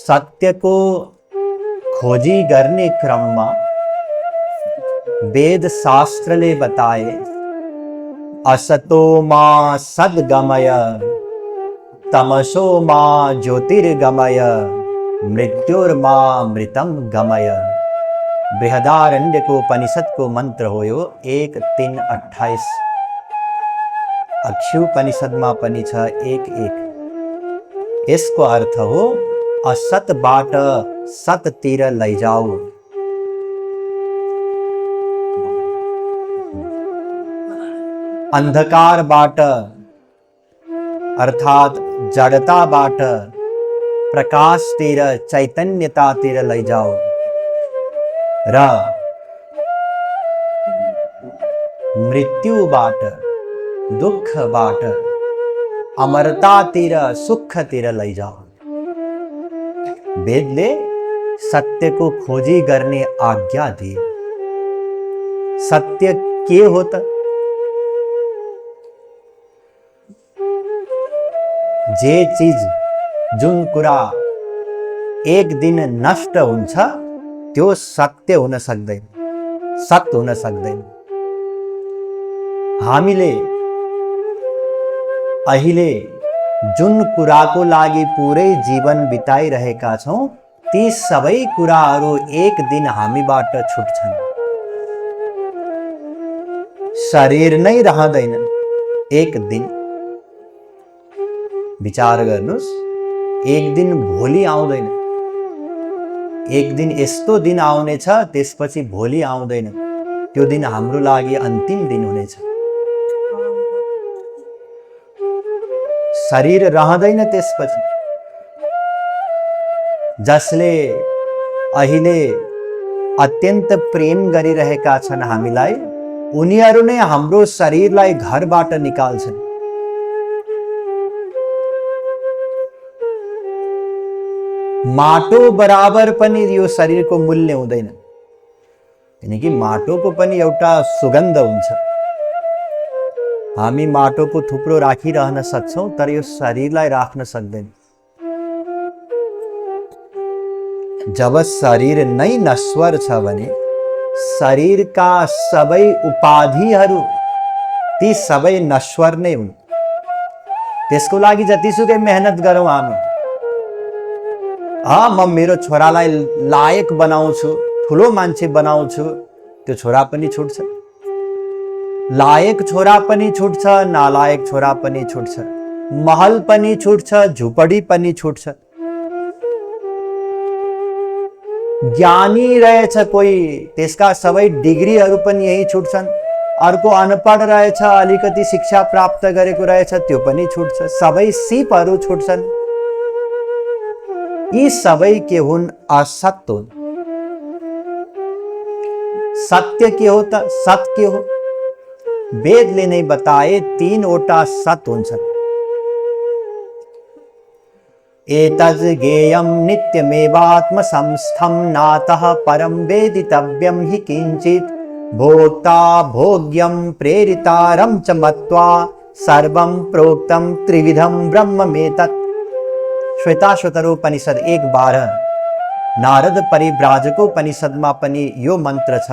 सत्य को खोजी गर्ने क्रममा वेद शास्त्रले बताए असतो मा सद्गमय तमसो मा ज्योतिर्गमय मृत्युर्मा मृतम गमय। बृहदारण्यको उपनिषदको मन्त्र हो यो 1:3:28। अक्षुपनिषदमा पनि छ 1:1। यसको अर्थ हो असतबाट सततिर लैजाऊ। अंधकारबाट अर्थात जडताबाट प्रकाशतिर चैतन्यतातिर लैजाऊ र मृत्युबाट दुःखबाट अमरतातिर सुखतिर लैजाऊ। वेदले सत्यको खोजी गर्ने आज्ञा दिए। सत्य के हो त? जे चीज जुन कुरा एक दिन नष्ट हुन्छ त्यो सत्य हुन सक्दैन, सत्य हुन सक्दैन। हामीले अहिले जुन कुराको लागि पुरै जीवन बिताइरहेका छौं ती सबै कुराहरू एक दिन हामीबाट छुट्छन्। शरीर नै रहँदैन एक दिन। विचार गर्नुस्, एक दिन भोलि आउँदैन। एक दिन यस्तो दिन आउनेछ त्यसपछि भोलि आउँदैन। त्यो दिन हाम्रो लागि अन्तिम दिन हुनेछ। शरीर रहँदैन त्यसपछि। जसले अहिले अत्यन्त प्रेम गरिरहेका छन् हामीलाई, उनीहरू नै हाम्रो शरीरलाई घरबाट निकाल्छन्। माटो बराबर पनि यो शरीरको मूल्य हुँदैन। किनकि माटोको पनि एउटा सुगन्ध हुन्छ। हामी माटोको थुप्रो राखिरहन सक्छौं तर यो शरीरलाई राख्न सक्दैन। जब शरीर नै नश्वर छ भने शरीरका सबै उपाधिहरू ती सबै नश्वर नै हुन्। त्यसको लागि जतिसुकै मेहनत गरौँ हामी, म मेरो छोरालाई लायक बनाउँछु, ठुलो मान्छे बनाउँछु, त्यो छोरा पनि छुट्छ। लायक छोरा पनि छुट्छ, नालायक छोरा पनि छुट्छ। महल पनि छुट्छ, झुपडी पनि छुट्छ। ज्ञानी रहेछ कोही, त्यसका सबै डिग्रीहरू पनि यही छुट्छन्। अर्को अनपढ रहेछ, अलिकति शिक्षा प्राप्त गरेको रहेछ, त्यो पनि छुट्छ। सबै सिपहरू छुट्छन्। यी सबै के हुन्? असत्य हुन्। सत्य के हो त? सत के हो? वेदले नै बताए 3वटा सत हुन्छन्। एतद् ज्ञेयं नित्यमेवात्म संस्थं नातः परं वेदितव्यं हि किंचित् भोक्ता भोग्यं प्रेरितारं च मत्वा सर्वं प्रोक्तं त्रिविधं ब्रह्ममेतत्। श्वेताश्वतरोपनिषद 1:12। नारद परिव्राजकोपनिषदमा पनि यो मन्त्र छ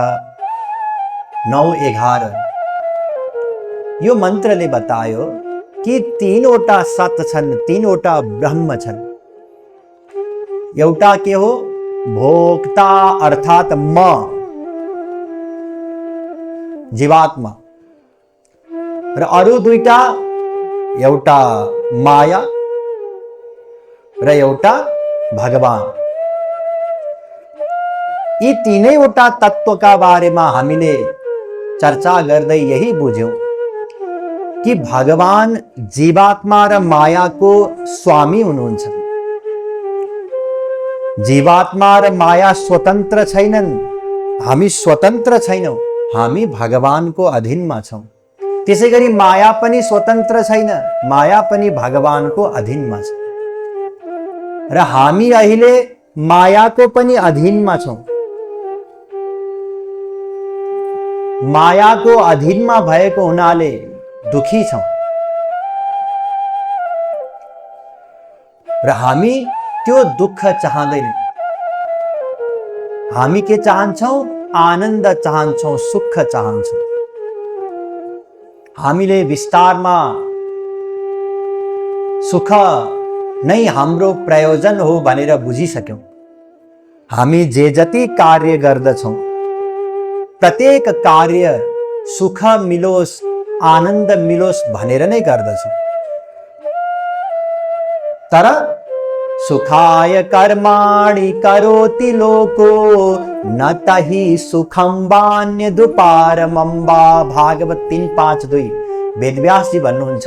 9:11। यो मन्त्रले बतायो कि 3वटा सत छन्, 3वटा ब्रह्म छन्। एउटा के हो? भोक्ता अर्थात म, जीवात्मा, र अरु दुईटा, एउटा माया र एउटा भगवान। यी तीनैवटा तत्त्वका बारेमा हामीले चर्चा गर्दै यही बुझ्यौं कि भगवान जीवात्मा र मायाको स्वामी हुनुहुन्छ। जीवात्मा र माया स्वतन्त्र छैनन्। हामी स्वतन्त्र छैनौं, हामी भगवानको अधीनमा छौं। त्यसैगरी माया पनि स्वतन्त्र छैन, माया पनि भगवानको अधीनमा छ। र हामी अहिले मायाको पनि अधीनमा छौं। मायाको अधीनमा भएको हुनाले दुखी छौं। र हामी त्यो दुःख चाहँदैन। हामी के चाहन्छौँ? आनन्द चाहन्छौँ, सुख चाहन्छौँ। हामीले विस्तारमा सुख नै हाम्रो प्रयोजन हो भनेर बुझिसक्यौं। हामी जे जति कार्य गर्दछौं, प्रत्येक कार्य सुख मिलोस्, आनन्द मिलोस् भनेर नै गर्दछौं। तर सुखाय कर्माणि करोति लोको न तहि सुखम वान्यदुपारमं वा। भागवत 3:5-2। वेदव्यास जी भन्नुहुन्छ,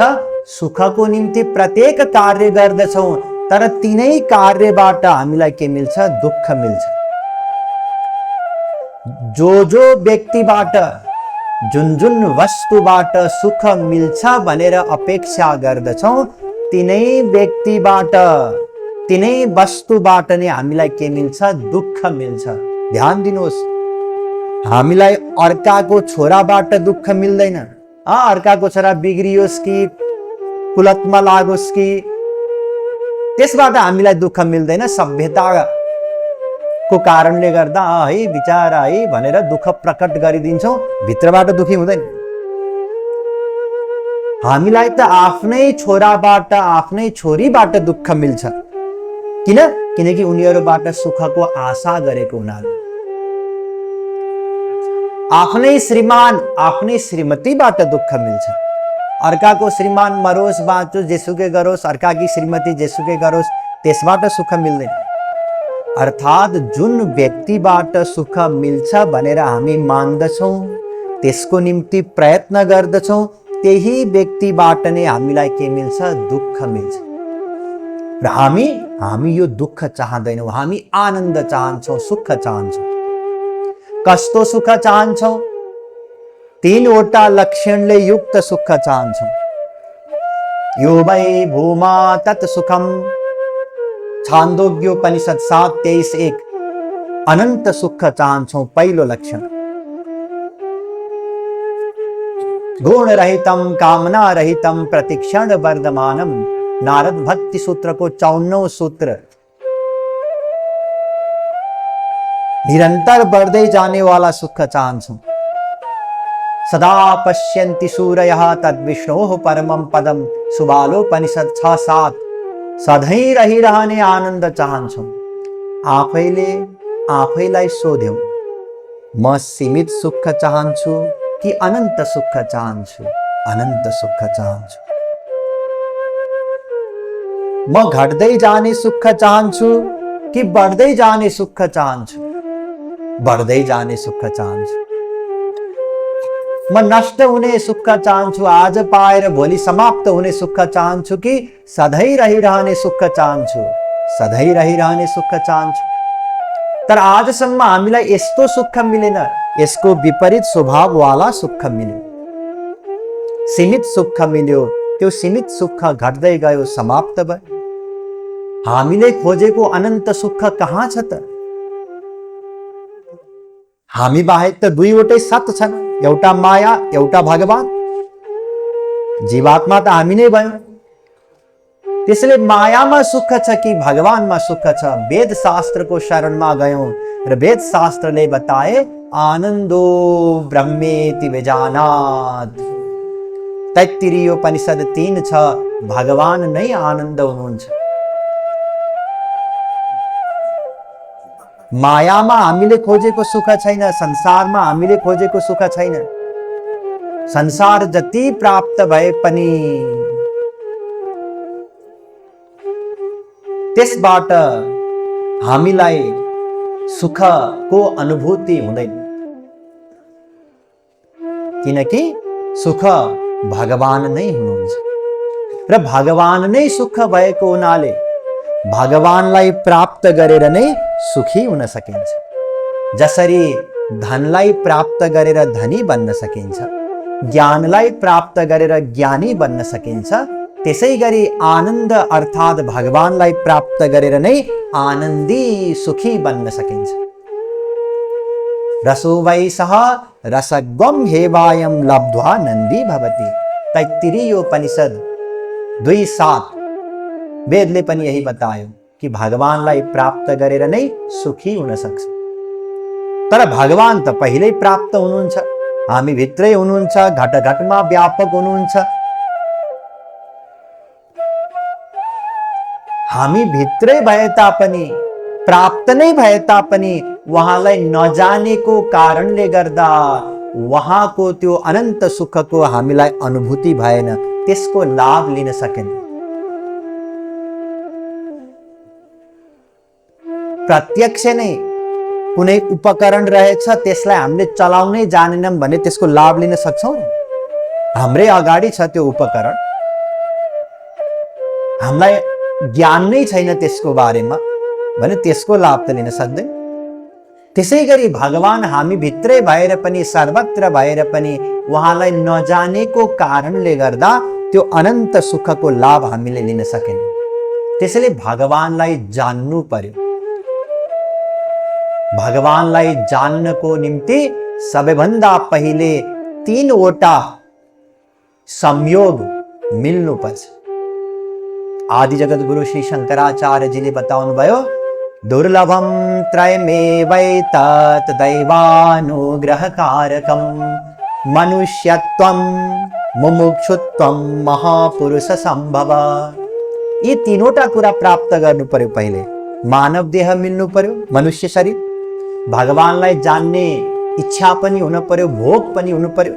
सुखको निम्ति प्रत्येक कार्य गर्दछौं, तर तिनै कार्यबाट हामीलाई के मिल्छ? दुःख मिल्छ। जो व्यक्तिबाट, जुन वस्तुबाट सुख मिल्छ भनेर अपेक्षा गर्दछौं, तिनै व्यक्तिबाट, तिनै वस्तुबाट नै हामीलाई के मिल्छ? दुःख मिल्छ। ध्यान दिनुहोस्, हामीलाई अर्काको छोराबाट दुःख मिल्दैन। अर्काको छोरा बिग्रियोस् कि कुलतमा लागोस् कि त्यसबाट हामीलाई दुःख मिल्दैन। सभ्यताको कारणले गर्दा है बिचारा है भनेर दुःख प्रकट गरिदिन्छौं, भित्रबाट दुखी हुँदैन। हामीलाई त आफ्नै छोराबाट, आफ्नै छोरीबाट दुःख मिल्छ। किन? किनकि उनीहरूबाट सुखको आशा गरेको हुनाले। आफ्नै श्रीमान, आफ्नै श्रीमतीबाट दुःख मिल्छ। अर्काको श्रीमान मरोस् बाँचोस् जेसुकै गरोस्, अर्काकी श्रीमती जेसुकै गरोस्, त्यसबाट सुख मिल्दैन। अर्थात् जुन व्यक्तिबाट सुख मिल्छ भनेर हामी मान्दछौं, त्यसको निम्ति प्रयत्न गर्दछौं, त्यही व्यक्तिबाट नै हामीलाई के मिल्छ? दुःख मिल्छ। र हामी यो दुःख चाहँदैनौं, हामी आनन्द चाहन्छौं, सुख चाहन्छौं। कस्तो सुख चाहन्छौं? 3वटा लक्षणले युक्त सुख चाहन्छौं। यो वै भूमा तत् सुखम, छान्दोग्योपनिषद 7:23-1। अनंत सुख चाहन्छौं, पहिलो लक्षण। गुण रहितम, कामना रहितम, प्रतिक्षण वर्धमानम। नारद भक्ति सूत्र को 54वां सूत्र। निरंतर बढ़ते जाने वाला सुख चाहन्छौं। सदा पश्यन्ति सूरयः तद्विष्णोः परमं पदम। सुबालोपनिषद 6:7। सधैं रहिरहने आनन्द चाहन्छौं। आफैलाई सोध्यौं, म सीमित सुख चाहन्छु कि अनन्त सुख चाहन्छु? अनन्त सुख चाहन्छु। म घट्दै जाने सुख चाहन्छु कि बढ्दै जाने सुख चाहन्छु? बढ्दै जाने सुख चाहन्छु। म नष्ट हुने सुख चाहन्छु, आज पाएर भोलि समाप्त हुने सुख चाहन्छु कि सधैं रहिरहने सुख चाहन्छु? सधैं रहिरहने सुख चाहन्छु। तर आजसम्म हामीलाई यस्तो सुख मिलेन, यसको विपरीत स्वभाववाला सुख मिल्यो। सीमित सुख मिल्यो, त्यो सीमित सुख घट्दै गयो, समाप्त भयो। हामीले खोजेको अनन्त सुख कहाँ छ त? हामी बाहेक त दुईवटै सत्य छन्, एउटा माया, एउटा भगवान। जीवात्मा त हामी नै भयौं। त्यसैले मायामा सुख छ कि भगवानमा सुख छ? वेद शास्त्रको शरणमा गयौं र वेद शास्त्रले बताए आनन्दो ब्रह्मेति विजानात्। तैत्तिरीयोपनिषद 3:6। भगवान नै आनन्द हुनुहुन्छ। मायामा हामीले खोजेको सुख छैन, संसारमा हामीले खोजेको सुख छैन। संसार जति प्राप्त भए पनि त्यसबाट हामीलाई सुखको अनुभूति हुँदैन, किनकि सुख भगवान नै हुनुहुन्छ र भगवान नै सुख भएको हुनाले भगवानलाई प्राप्त गरेर नै सुखी हुन सकिन्छ। जसरी धनलाई प्राप्त गरेर धनी बन्न सकिन्छ, ज्ञानलाई प्राप्त गरेर ज्ञानी बन्न सकिन्छ, त्यसैगरी आनन्द अर्थात् भगवानलाई प्राप्त गरेर नै आनन्दी सुखी बन्न सकिन्छ। रसो वै सः रसगम हेवायम लब्ध्वा नन्दी भवति। तैत्तिरीयोपनिषद 2:7। वेदले पनि यही बतायो कि भगवानलाई प्राप्त गरेर नै सुखी हुन सक्छ। तर भगवान त पहिल्यै प्राप्त हुनुहुन्छ, हामी भित्रै हुनुहुन्छ, घट घटमा व्यापक हुनुहुन्छ। हामी भित्रै भए तापनि, प्राप्त नै भए तापनि उहाँलाई नजानेको कारणले गर्दा उहाँको त्यो अनन्त सुखको हामीलाई अनुभूति भएन, त्यसको लाभ लिन सकेन। प्रत्यक्ष नै कुनै उपकरण रहेछ, त्यसलाई हामीले चलाउनै जानेनौं भने त्यसको लाभ लिन सक्छौं? हाम्रै अगाडि छ त्यो उपकरण, हामीलाई ज्ञान नै छैन त्यसको बारेमा भने त्यसको लाभ त लिन सक्दैन। त्यसैगरी भगवान हामी भित्रै भएर पनि, सर्वत्र भएर पनि उहाँलाई नजानेको कारणले गर्दा त्यो अनन्त सुखको लाभ हामीले लिन सकेनौं। त्यसैले भगवानलाई जान्नु पर्यो। भगवानलाई जान्नको निम्ति सबैभन्दा पहिले 3 वटा संयोग मिल्नुपर्छ। आदि जगत गुरु श्री शंकराचार्यजीले बताउनु भयो, दुर्लभम त्रयमेवैतत् दैवानुग्रहकारकं मनुष्यत्वं मुमुक्षुत्वं महापुरुष संभव। यी 3वटा कुरा प्राप्त गर्नु पर्यो। पहिले मानव देह मिल्नु पर्यो, मनुष्य शरीर, भगवानलाई जान्ने इच्छा पनि हुन पर्यो, भोग पनि हुनु पर्यो,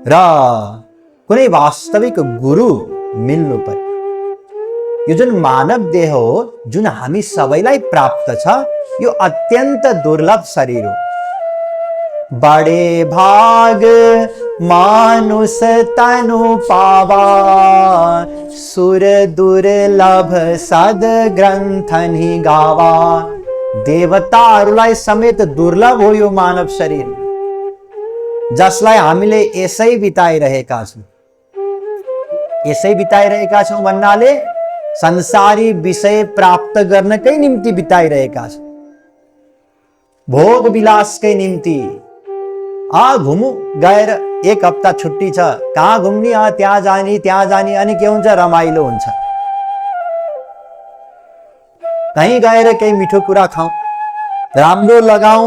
र कुनै वास्तविक गुरु मिल्नु पर्यो। यो जुन मानव देह हो, जुन हामी सबैलाई प्राप्त छ, यो अत्यन्त दुर्लभ शरीर हो। बडे भाग मानुष तनु पावा, सुर दुर्लभ सद ग्रन्थनि गावा। देवताहरूलाई समेत दुर्लभ हो यो मानव शरीर, जसलाई हामीले यसै बिताइरहेका छौं। यसै बिताइरहेका छौं भन्नाले संसारी विषय प्राप्त गर्नकै निम्ति बिताइरहेका छौं, भोग विलासकै निम्ति। घुमु गएर 1 हप्ता छुट्टी छ, कहाँ घुम्ने, त्यहाँ जाने, अनि के हुन्छ, रमाइलो हुन्छ। कहीँ गएर केही मिठो कुरा खाउँ, राम्रो लगाउँ।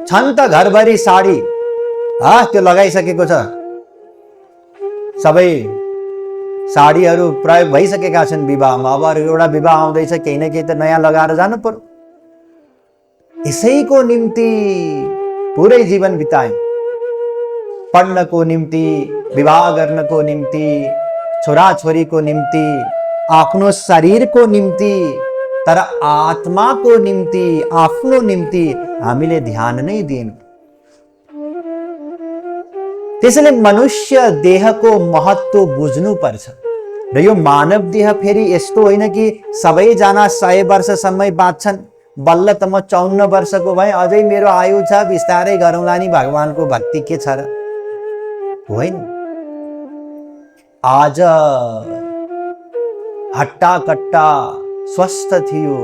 छन् त घरभरि साडी, त्यो लगाइसकेको छ, सबै साडीहरू प्रयोग भइसकेका छन् विवाहमा। अब एउटा विवाह आउँदैछ, केही न केही त नयाँ लगाएर जानु पर्यो। यसैको निम्ति पुरै जीवन बितायौं, पढ्नको निम्ति, विवाह गर्नको निम्ति, छोराछोरीको निम्ति, आफ्नो शरीरको निम्ति। तर आत्माको निम्ति, आफ्नो निम्ति हामीले ध्यान नै दिएनौं। त्यसैले मनुष्य देहको महत्व बुझ्नु पर्छ। र यो मानव देह फेरि यस्तो होइन कि सबैजना 100 वर्षसम्म बाँच्छन्। बल्ल त म 54 वर्षको भए, अझै मेरो आयु छ, बिस्तारै गरौँला नि, भगवानको भक्ति के छ र? होइन। आज हट्टा कट्टा स्वस्थ थियो,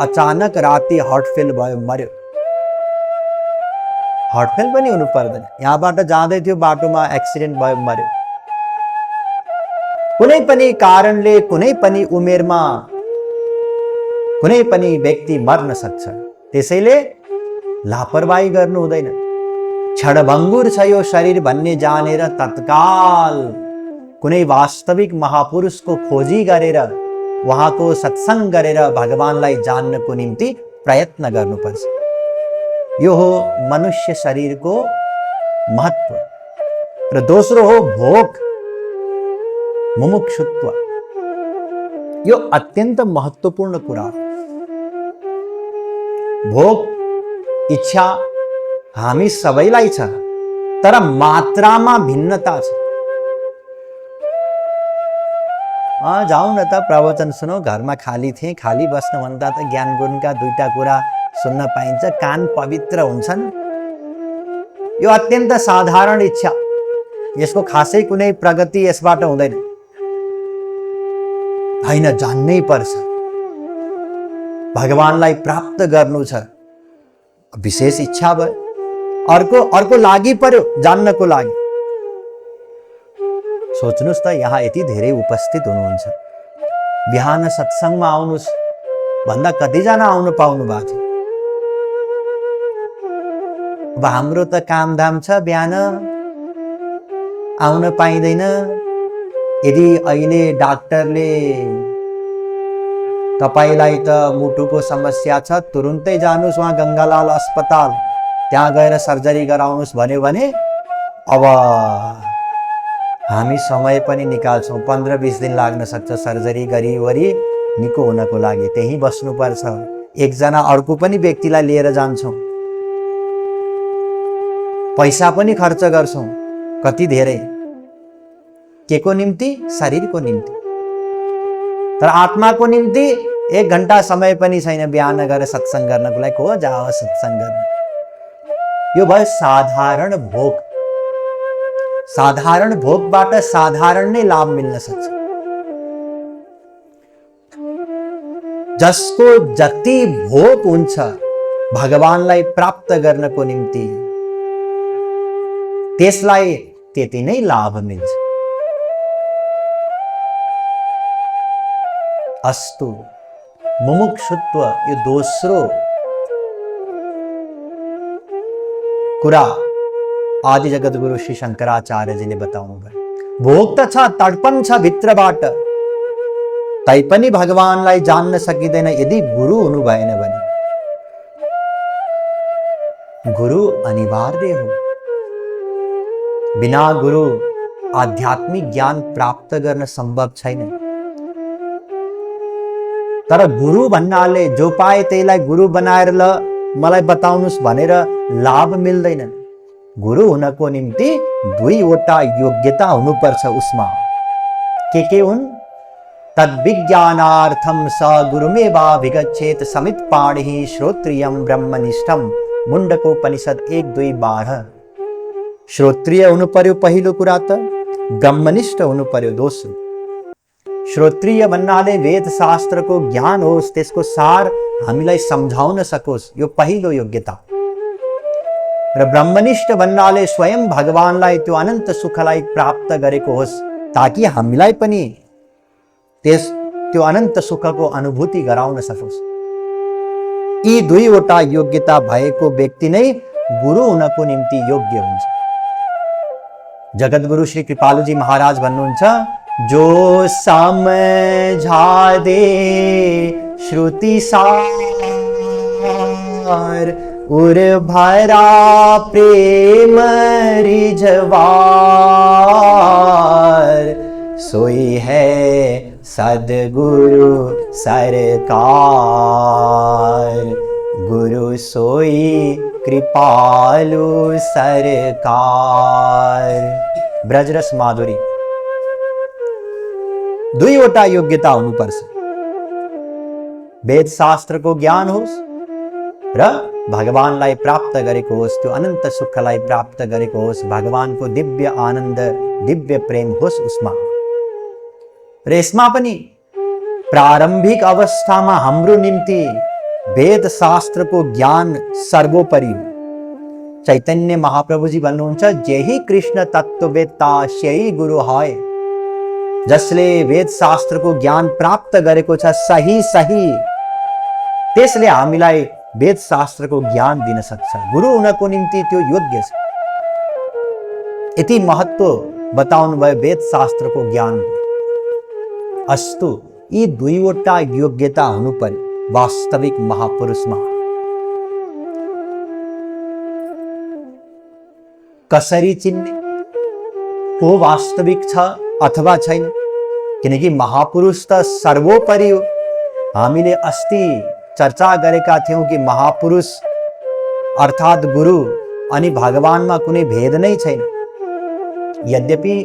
अचानक राति हार्टफेल भयो, मर्यो। हार्टफेल पनि हुनु पर्दैन, यहाँबाट जाँदै थियो, बाटोमा एक्सिडेन्ट भयो, मर्यो। कुनै पनि कारणले, कुनै पनि उमेरमा कुनै पनि व्यक्ति मर्न सक्छ। त्यसैले लापरवाही गर्नु हुँदैन। क्षणभङ्गुर छ यो शरीर भन्ने जानेर तत्काल कुनै वास्तविक महापुरुषको खोजी गरेर, उहाँको सत्संग गरेर भगवानलाई जान्नको निम्ति प्रयत्न गर्नुपर्छ। यो हो मनुष्य शरीरको महत्व। र दोस्रो हो भोग, मुमुक्षुत्व। यो अत्यन्त महत्वपूर्ण कुरा हो। भोग इच्छा हामी सबैलाई छ, तर मात्रामा भिन्नता छ। जाउँ न त, प्रवचन सुनौ, घरमा खाली थिएँ, खाली बस्न भन्दा त ज्ञान गुणका 2टा कुरा सुन्न पाइन्छ, कान पवित्र हुन्छन्। यो अत्यन्त साधारण इच्छा, यसको खासै कुनै प्रगति यसबाट हुँदैन। हैन, जान्नै पर्छ, भगवानलाई प्राप्त गर्नु छ, विशेष इच्छा भयो। अर्को लागि पर्यो जान्नको लागि। सोच्नुस् त, यहाँ यति धेरै उपस्थित हुनुहुन्छ, बिहान सत्सङ्गमा आउनुस् भन्दा कतिजना आउनु पाउनु भएको थियो। अब हाम्रो त कामधाम छ, बिहान आउन पाइँदैन। यदि अहिले डाक्टरले तपाईलाई त मुटुको समस्या छ, तुरुन्तै जानुस् वहाँ गङ्गालाल अस्पताल, त्यहाँ गएर सर्जरी गराउनुस् भन्यो भने अब हामी समय पनि निकाल्छौँ। 15-20 दिन लाग्न सक्छ सर्जरी गरिवरी निको हुनको लागि, त्यही बस्नुपर्छ। एकजना अर्को पनि व्यक्तिलाई लिएर जान्छौँ, पैसा पनि खर्च गर्छौँ, कति धेरै, के को निम्ति? शरीरको निम्ति। तर आत्माको निम्ति 1 घण्टा समय पनि छैन बिहान गएर सत्सङ्ग गर्नको लागि। को जाओ सत्सङ्ग गर्न? यो भयो साधारण भोग। साधारण भोगबाट साधारण नै लाभ मिल्न सक्छ। जसको जति भोग हुन्छ भगवानलाई प्राप्त गर्नको निम्ति, त्यसलाई त्यति नै लाभ मिल्छ। अस्तु, मुमुक्षुत्व यो दोस्रो कुरा आदि जगद्गुरु श्री शङ्कराचार्यजीले बताउनु भयो। भोग त छ, तडपन छ भित्रबाट, तैपनि भगवानलाई जान्न सकिँदैन यदि गुरु हुनु भएन भने। गुरु अनिवार्य हो। बिना गुरु आध्यात्मिक ज्ञान प्राप्त गर्न सम्भव छैन। तर गुरु भन्नाले जो पाए त्यहीलाई गुरु बनाएर ल मलाई बताउनुस् भनेर लाभ मिल्दैन। गुरु हुनको निम्ति 2वटा योग्यता हुनुपर्छ उसमा। के हुन्? तद्विज्ञानार्थम स गुरुमेवाभिगच्छेत् समित पाणिः श्रोत्रियं ब्रह्मनिष्ठम। मुण्डकोपनिषद 1:2-12। श्रोत्रिय हुनु पर्यो पहिलो कुरा त, ब्रह्मनिष्ठ हुनु पर्यो दोस्रो। श्रोत्रिय भन्नाले वेद शास्त्रको ज्ञान होस्, त्यसको सार हामीलाई सम्झाउन सकोस्, यो पहिलो योग्यता। र ब्रह्मनिष्ठ भन्नाले स्वयं भगवानलाई त्यो अनन्त सुखलाई प्राप्त गरेको होस्, ताकि हामीलाई पनि त्यो अनन्त सुखको अनुभूति गराउन सकोस्। यी 2वटा योग्यता भएको व्यक्ति नै गुरु हुनको निम्ति योग्य हुन्छ। जगद्गुरु श्री कृपालुजी महाराज भन्नुहुन्छ, जो समझा दे श्रुति सार उर भरा प्रेम रिझवार, सोई है सद्गुरु सरकार। गुरु सोई कृपालु सरकार। ब्रजरस माधुरी। 2वटा योग्यता हुनुपर्छ। वेद शास्त्रको ज्ञान होस् र भगवानलाई प्राप्त गरेको होस्, त्यो अनन्त सुखलाई प्राप्त गरेको होस्, भगवानको दिव्य आनन्द दिव्य प्रेम होस् उसमा। र यसमा पनि प्रारम्भिक अवस्थामा हाम्रो निम्ति वेद शास्त्रको ज्ञान सर्वोपरि हो। चैतन्य महाप्रभुजी भन्नुहुन्छ, जेही कृष्ण तत्त्ववेत्ता स्यही गुरु है। जसले वेद शास्त्रको ज्ञान प्राप्त गरेको छ सही त्यसले हामीलाई वेद शास्त्रको ज्ञान दिन सक्छ। गुरु हुनको निम्ति त्यो योग्य छ। यति महत्त्व बताउनु भयो वेद शास्त्रको ज्ञान। अस्तु, यी 2वटा योग्यता हुनु पर्यो वास्तविक महापुरुषमा। कसरी चिन्ने को वास्तविक छ अथवा छैन? किनकि महापुरुष त सर्वोपरि हो। हामीले अस्ति चर्चा गरेका थियौं कि महापुरुष अर्थात् गुरु अनि भगवानमा कुनै भेद नै छैन। यद्यपि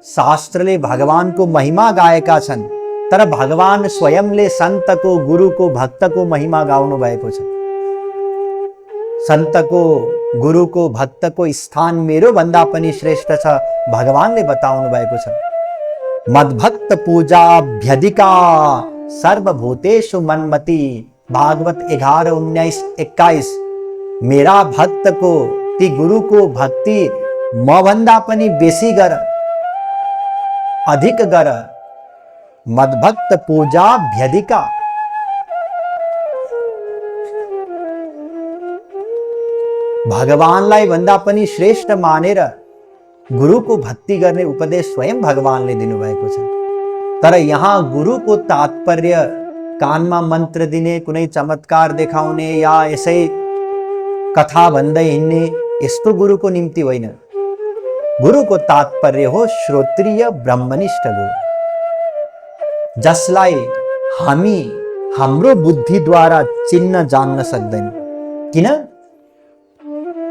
शास्त्रले भगवानको महिमा गाएका छन्, तर भगवान स्वयंले सन्तको, गुरुको, भक्तको महिमा गाउनु भएको छ। सन्तको, गुरुको, भक्तको स्थान मेरो भन्दा पनि श्रेष्ठ छ भगवानले बताउनु भएको छ। मद्भक्त पूजाभ्यधिका सर्वभूतेषु मन्मति। भागवत 11:19-21। मेरा भक्तको, ती गुरुको भक्ति म भन्दा पनि बेसी गर, अधिक गर, मद्भक्त पूजाभ्यधिका। भगवानलाई भन्दा पनि श्रेष्ठ मानेर गुरुको भक्ति गर्ने उपदेश स्वयं भगवानले दिनुभएको छ। तर यहाँ गुरुको तात्पर्य कानमा मन्त्र दिने, कुनै चमत्कार देखाउने या यसै कथा भन्दै हिँड्ने यस्तो गुरुको निम्ति होइन। गुरुको तात्पर्य हो श्रोत्रिय ब्रह्मनिष्ठ गुरु, जसलाई हामी हाम्रो बुद्धिद्वारा चिन्न जान्न सक्दैन।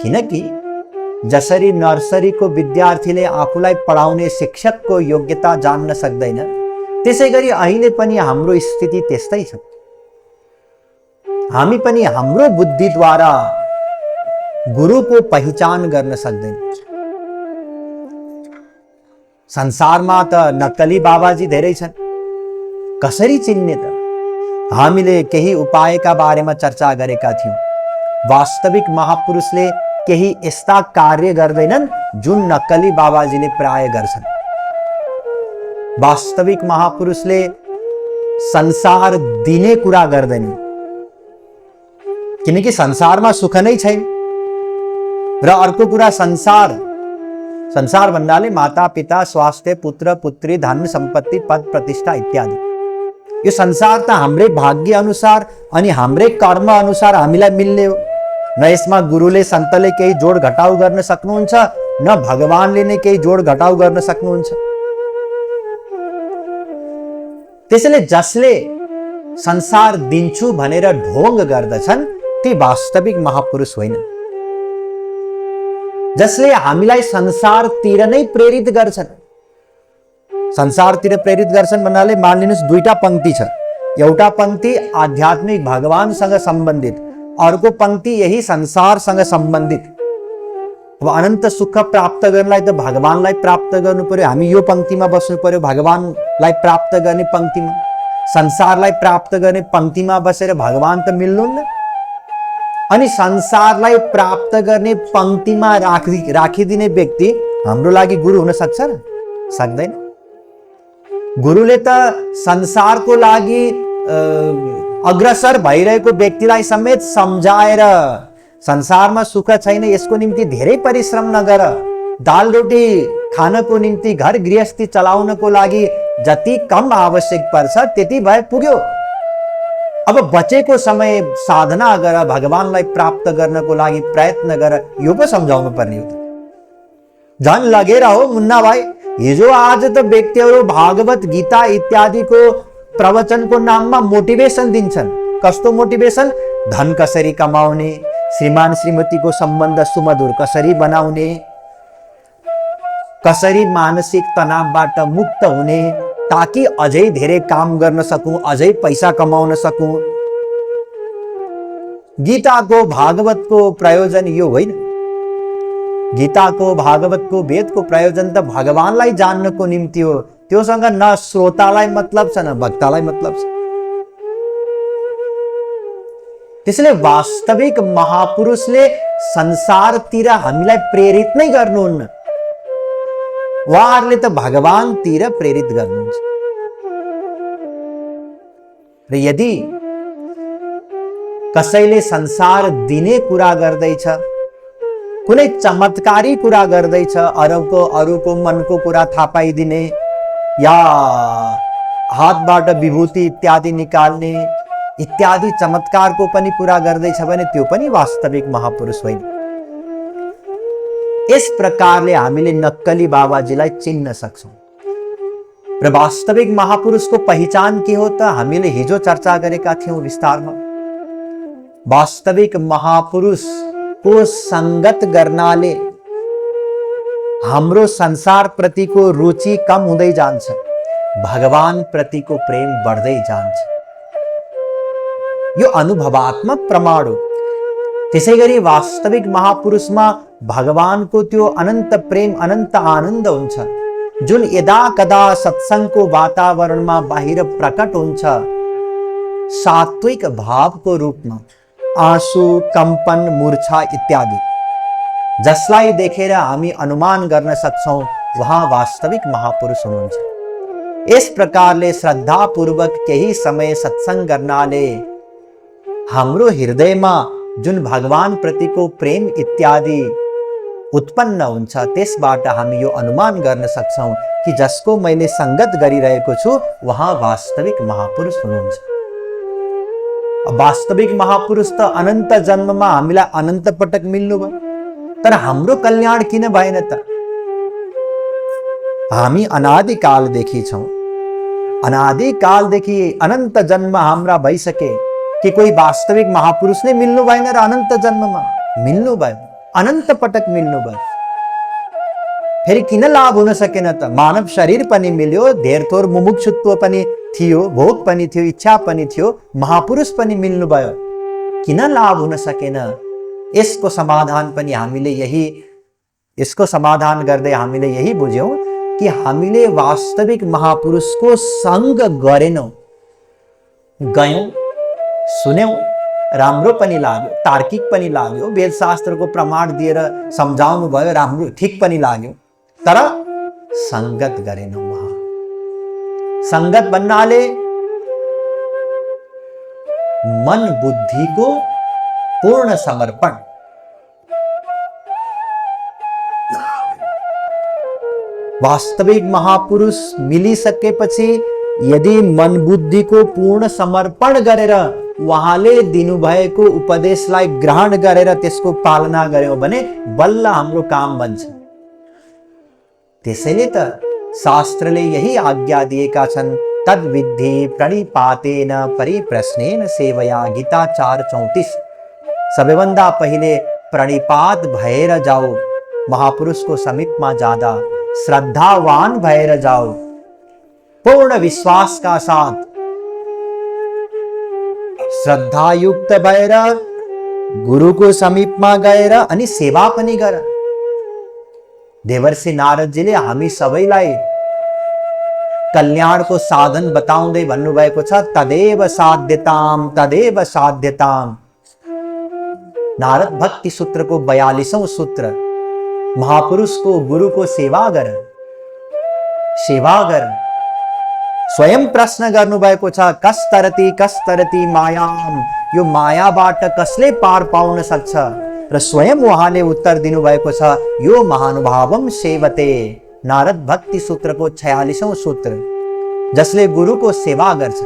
किनकि जसरी नर्सरीको विद्यार्थीले आफूलाई पढाउने शिक्षकको योग्यता जान्न सक्दैन, त्यसैगरी अहिले पनि हाम्रो स्थिति त्यस्तै छ। हामी पनि हाम्रो बुद्धिद्वारा गुरुको पहिचान गर्न सक्दैन। संसारमा त नक्कली बाबाजी धेरै छन्, कसरी चिन्ने त? हामीले केही उपायका बारेमा चर्चा गरेका थियौं। वास्तविक महापुरुषले केही यस्ता कार्य गर्दैनन् जुन नक्कली बाबाजीले प्राय गर्छन्। वास्तविक महापुरुषले संसार दिने कुरा गर्दैनन्, किनकि संसारमा सुख नै छैन। र अर्को कुरा, संसार भन्नाले माता पिता, स्वास्थ्य, पुत्र पुत्री, धन सम्पत्ति, पद प्रतिष्ठा इत्यादि। यो संसार त हाम्रै भाग्य अनुसार अनि हाम्रै कर्म अनुसार हामीलाई मिल्ने हो। न यसमा गुरुले सन्तले केही जोड घटाउ गर्न सक्नुहुन्छ, न भगवानले नै केही जोड घटाउ गर्न सक्नुहुन्छ। त्यसैले जसले संसार दिन्छु भनेर ढोंग गर्दछन् ती वास्तविक महापुरुष होइनन्। जसले हामीलाई संसारतिर नै प्रेरित गर्छन्। संसारतिर प्रेरित गर्छन् भन्नाले मानिलिनुस् दुईटा पंक्ति छ। एउटा पंक्ति आध्यात्मिक भगवानसँग सम्बन्धित, अर्को पंक्ति यही संसारसँग सम्बन्धित। अब अनन्त सुख प्राप्त गर्नलाई त भगवानलाई प्राप्त गर्नु पर्यो, हामी यो पंक्तिमा बस्नु पर्यो। भगवानलाई प्राप्त गर्ने पंक्तिमा, संसारलाई प्राप्त गर्ने पंक्तिमा बसेर भगवान त मिल्नुहुन्न। अनि संसारलाई प्राप्त गर्ने पंक्तिमा राखिदिने व्यक्ति हाम्रो लागि गुरु हुन सक्छ र? सक्दैन। गुरुले त संसारको लागि अग्रसर भइरहेको व्यक्तिलाई समेत सम्झाएर संसारमा सुख छैन यसको निम्ति धेरै परिश्रम नगर, दाल रोटी खानको निम्ति, घर गृहस्थी चलाउनको लागि जति कम आवश्यक पर्छ त्यति भए पुग्यो। अब बचेको समय साधना गर, भगवानलाई प्राप्त गर्नको लागि प्रयत्न गर, यो पो सम्झाउनु पर्ने हो। झन् लगेर हो मुन्ना भाइ, हिजो आज त व्यक्तिहरू भागवत गीता इत्यादिको प्रवचनको नाममा मोटिभेसन दिन्छन्। कस्तो मोटिभेसन? धन कसरी कमाउने, श्रीमान श्रीमतीको सम्बन्ध सुमधुर कसरी बनाउने, कसरी मानसिक तनावबाट मुक्त हुने, ताकि अझै धेरै काम गर्न सकूं, अझै पैसा कमाउन सकूं। गीताको भागवतको प्रयोजन यो होइन। गीताको भागवतको वेदको प्रयोजन त भगवानलाई जान्नको निम्ति हो। त्योसँग न श्रोतालाई मतलब छ न भक्तलाई मतलब छ। त्यसैले वास्तविक महापुरुषले संसारतिर हामीलाई प्रेरित नै गर्नुहुन्न, उहाँहरूले त भगवानतिर प्रेरित गर्नुहुन्छ। र यदि कसैले संसार दिने कुरा गर्दैछ, कुनै चमत्कारी कुरा गर्दैछ, अरूको मनको कुरा थाहा पाइदिने या हातबाट विभूति इत्यादि निकाल्ने इत्यादि चमत्कारको पनि कुरा गर्दैछ भने त्यो पनि वास्तविक महापुरुष होइन। यस प्रकारले हामीले नक्कली बाबाजीलाई चिन्न सक्छौं। र वास्तविक महापुरुषको पहिचान के हो त हामीले हिजो चर्चा गरेका थियौं विस्तारमा। वास्तविक महापुरुषको संगत गर्नाले हाम्रो संसार प्रतिको रुचि कम हुँदै जान्छ, भगवान प्रतिको प्रेम बढ्दै जान्छ। यो अनुभवात्मक प्रमाण हो। त्यसैगरी वास्तविक महापुरुषमा भगवानको त्यो अनन्त प्रेम, अनन्त आनन्द हुन्छ, जुन यदा कदा सत्संगको वातावरणमा बाहिर प्रकट हुन्छ, सात्विक भावको रूपमा, आँसु, कंपन, मूर्छा इत्यादि, जसलाई देखेर हामी अनुमान गर्न सक्छौं वहाँ वास्तविक महापुरुष हुनुहुन्छ। यस प्रकारले श्रद्धा पूर्वक केही समय सत्संग गर्नाले हाम्रो हृदयमा जुन भगवान प्रतिको प्रेम इत्यादि उत्पन्न हुन्छ, त्यसबाट हामी यो अनुमान गर्न सक्छौं कि जसको मैले संगत गरिरहेको छु वहाँ वास्तविक महापुरुष हुनुहुन्छ। वास्तविक महापुरुष त अनन्त जन्ममा हामीलाई अनन्त पटक मिल्नुभयो, तर हाम्रो कल्याण किन भएन त? हामी अनादिकालदेखि छौं, अनादिकालदेखि अनन्त जन्म हाम्रा भइसके कि कोही वास्तविक महापुरुष नै मिल्नु भएन र अनन्त जन्ममा मिल्नु भयो, अनन्त पटक मिल्नु भयो। फेरि किन लाभ हुन सकेन त? मानव शरीर पनि मिल्यो, धेर थोर मुमुक्षुत्व पनि थियो, भोग पनि थियो, इच्छा पनि थियो, महापुरुष पनि मिल्नु भयो, किन लाभ हुन सकेन? यसको समाधान पनि हामीले यही, यसको समाधान गर्दै हामीले यही बुझ्यौं कि हामीले वास्तविक महापुरुषको संग गरेनौं, गयौं, सुन्यौं, राम्रो पनि लाग्यो, तार्किक पनि लाग्यो, वेद शास्त्रको प्रमाण दिएर सम्झाउनु भयो, राम्रो ठीक पनि लाग्यो, तर संगत गरेनौं। वहाँ संगत भन्नाले मन बुद्धिको पूर्ण समर्पण। वास्तविक महापुरुष मिलिसकेपछि यदि मन बुद्धिको पूर्ण समर्पण गरेर उहाँले दिनुभएको उपदेशलाई ग्रहण गरेर त्यसको पालना गर्यौं भने बल्ल हाम्रो काम बन्छ। त्यसैले त शास्त्रले यही आज्ञा दिएका छन्, तद्विद्धि प्रणिपातेन परिप्रश्नेन सेवया, गीता 4:34। सबैभन्दा पहिले प्रणिपात भएर जाओ, महापुरुषको समीपमा जाँदा श्रद्धावान भएर जाओ, पूर्ण विश्वासका साथ श्रद्धायुक्त भएर गुरुको समीपमा गएर अनि सेवा पनि गर। देवर्षि नारदजीले हामी सबैलाई कल्याणको साधन बताउँदै भन्नुभएको छ, तदेव साध्यताम तदेव साध्यताम। नारद भक्ति सूत्रको 42औं सूत्र, महापुरुषको गुरुको सेवा गर, सेवा गर। स्वयं प्रश्न गर्नुभएको छ, कस तरती मायाम, यो मायाबाट कसले पार पाउन सक्छ? र स्वयं उहाँले उत्तर दिनुभएको छ, यो महानुभावम सेवते। नारद भक्ति सूत्रको 46औं सूत्र, जसले गुरुको सेवा गर्छ।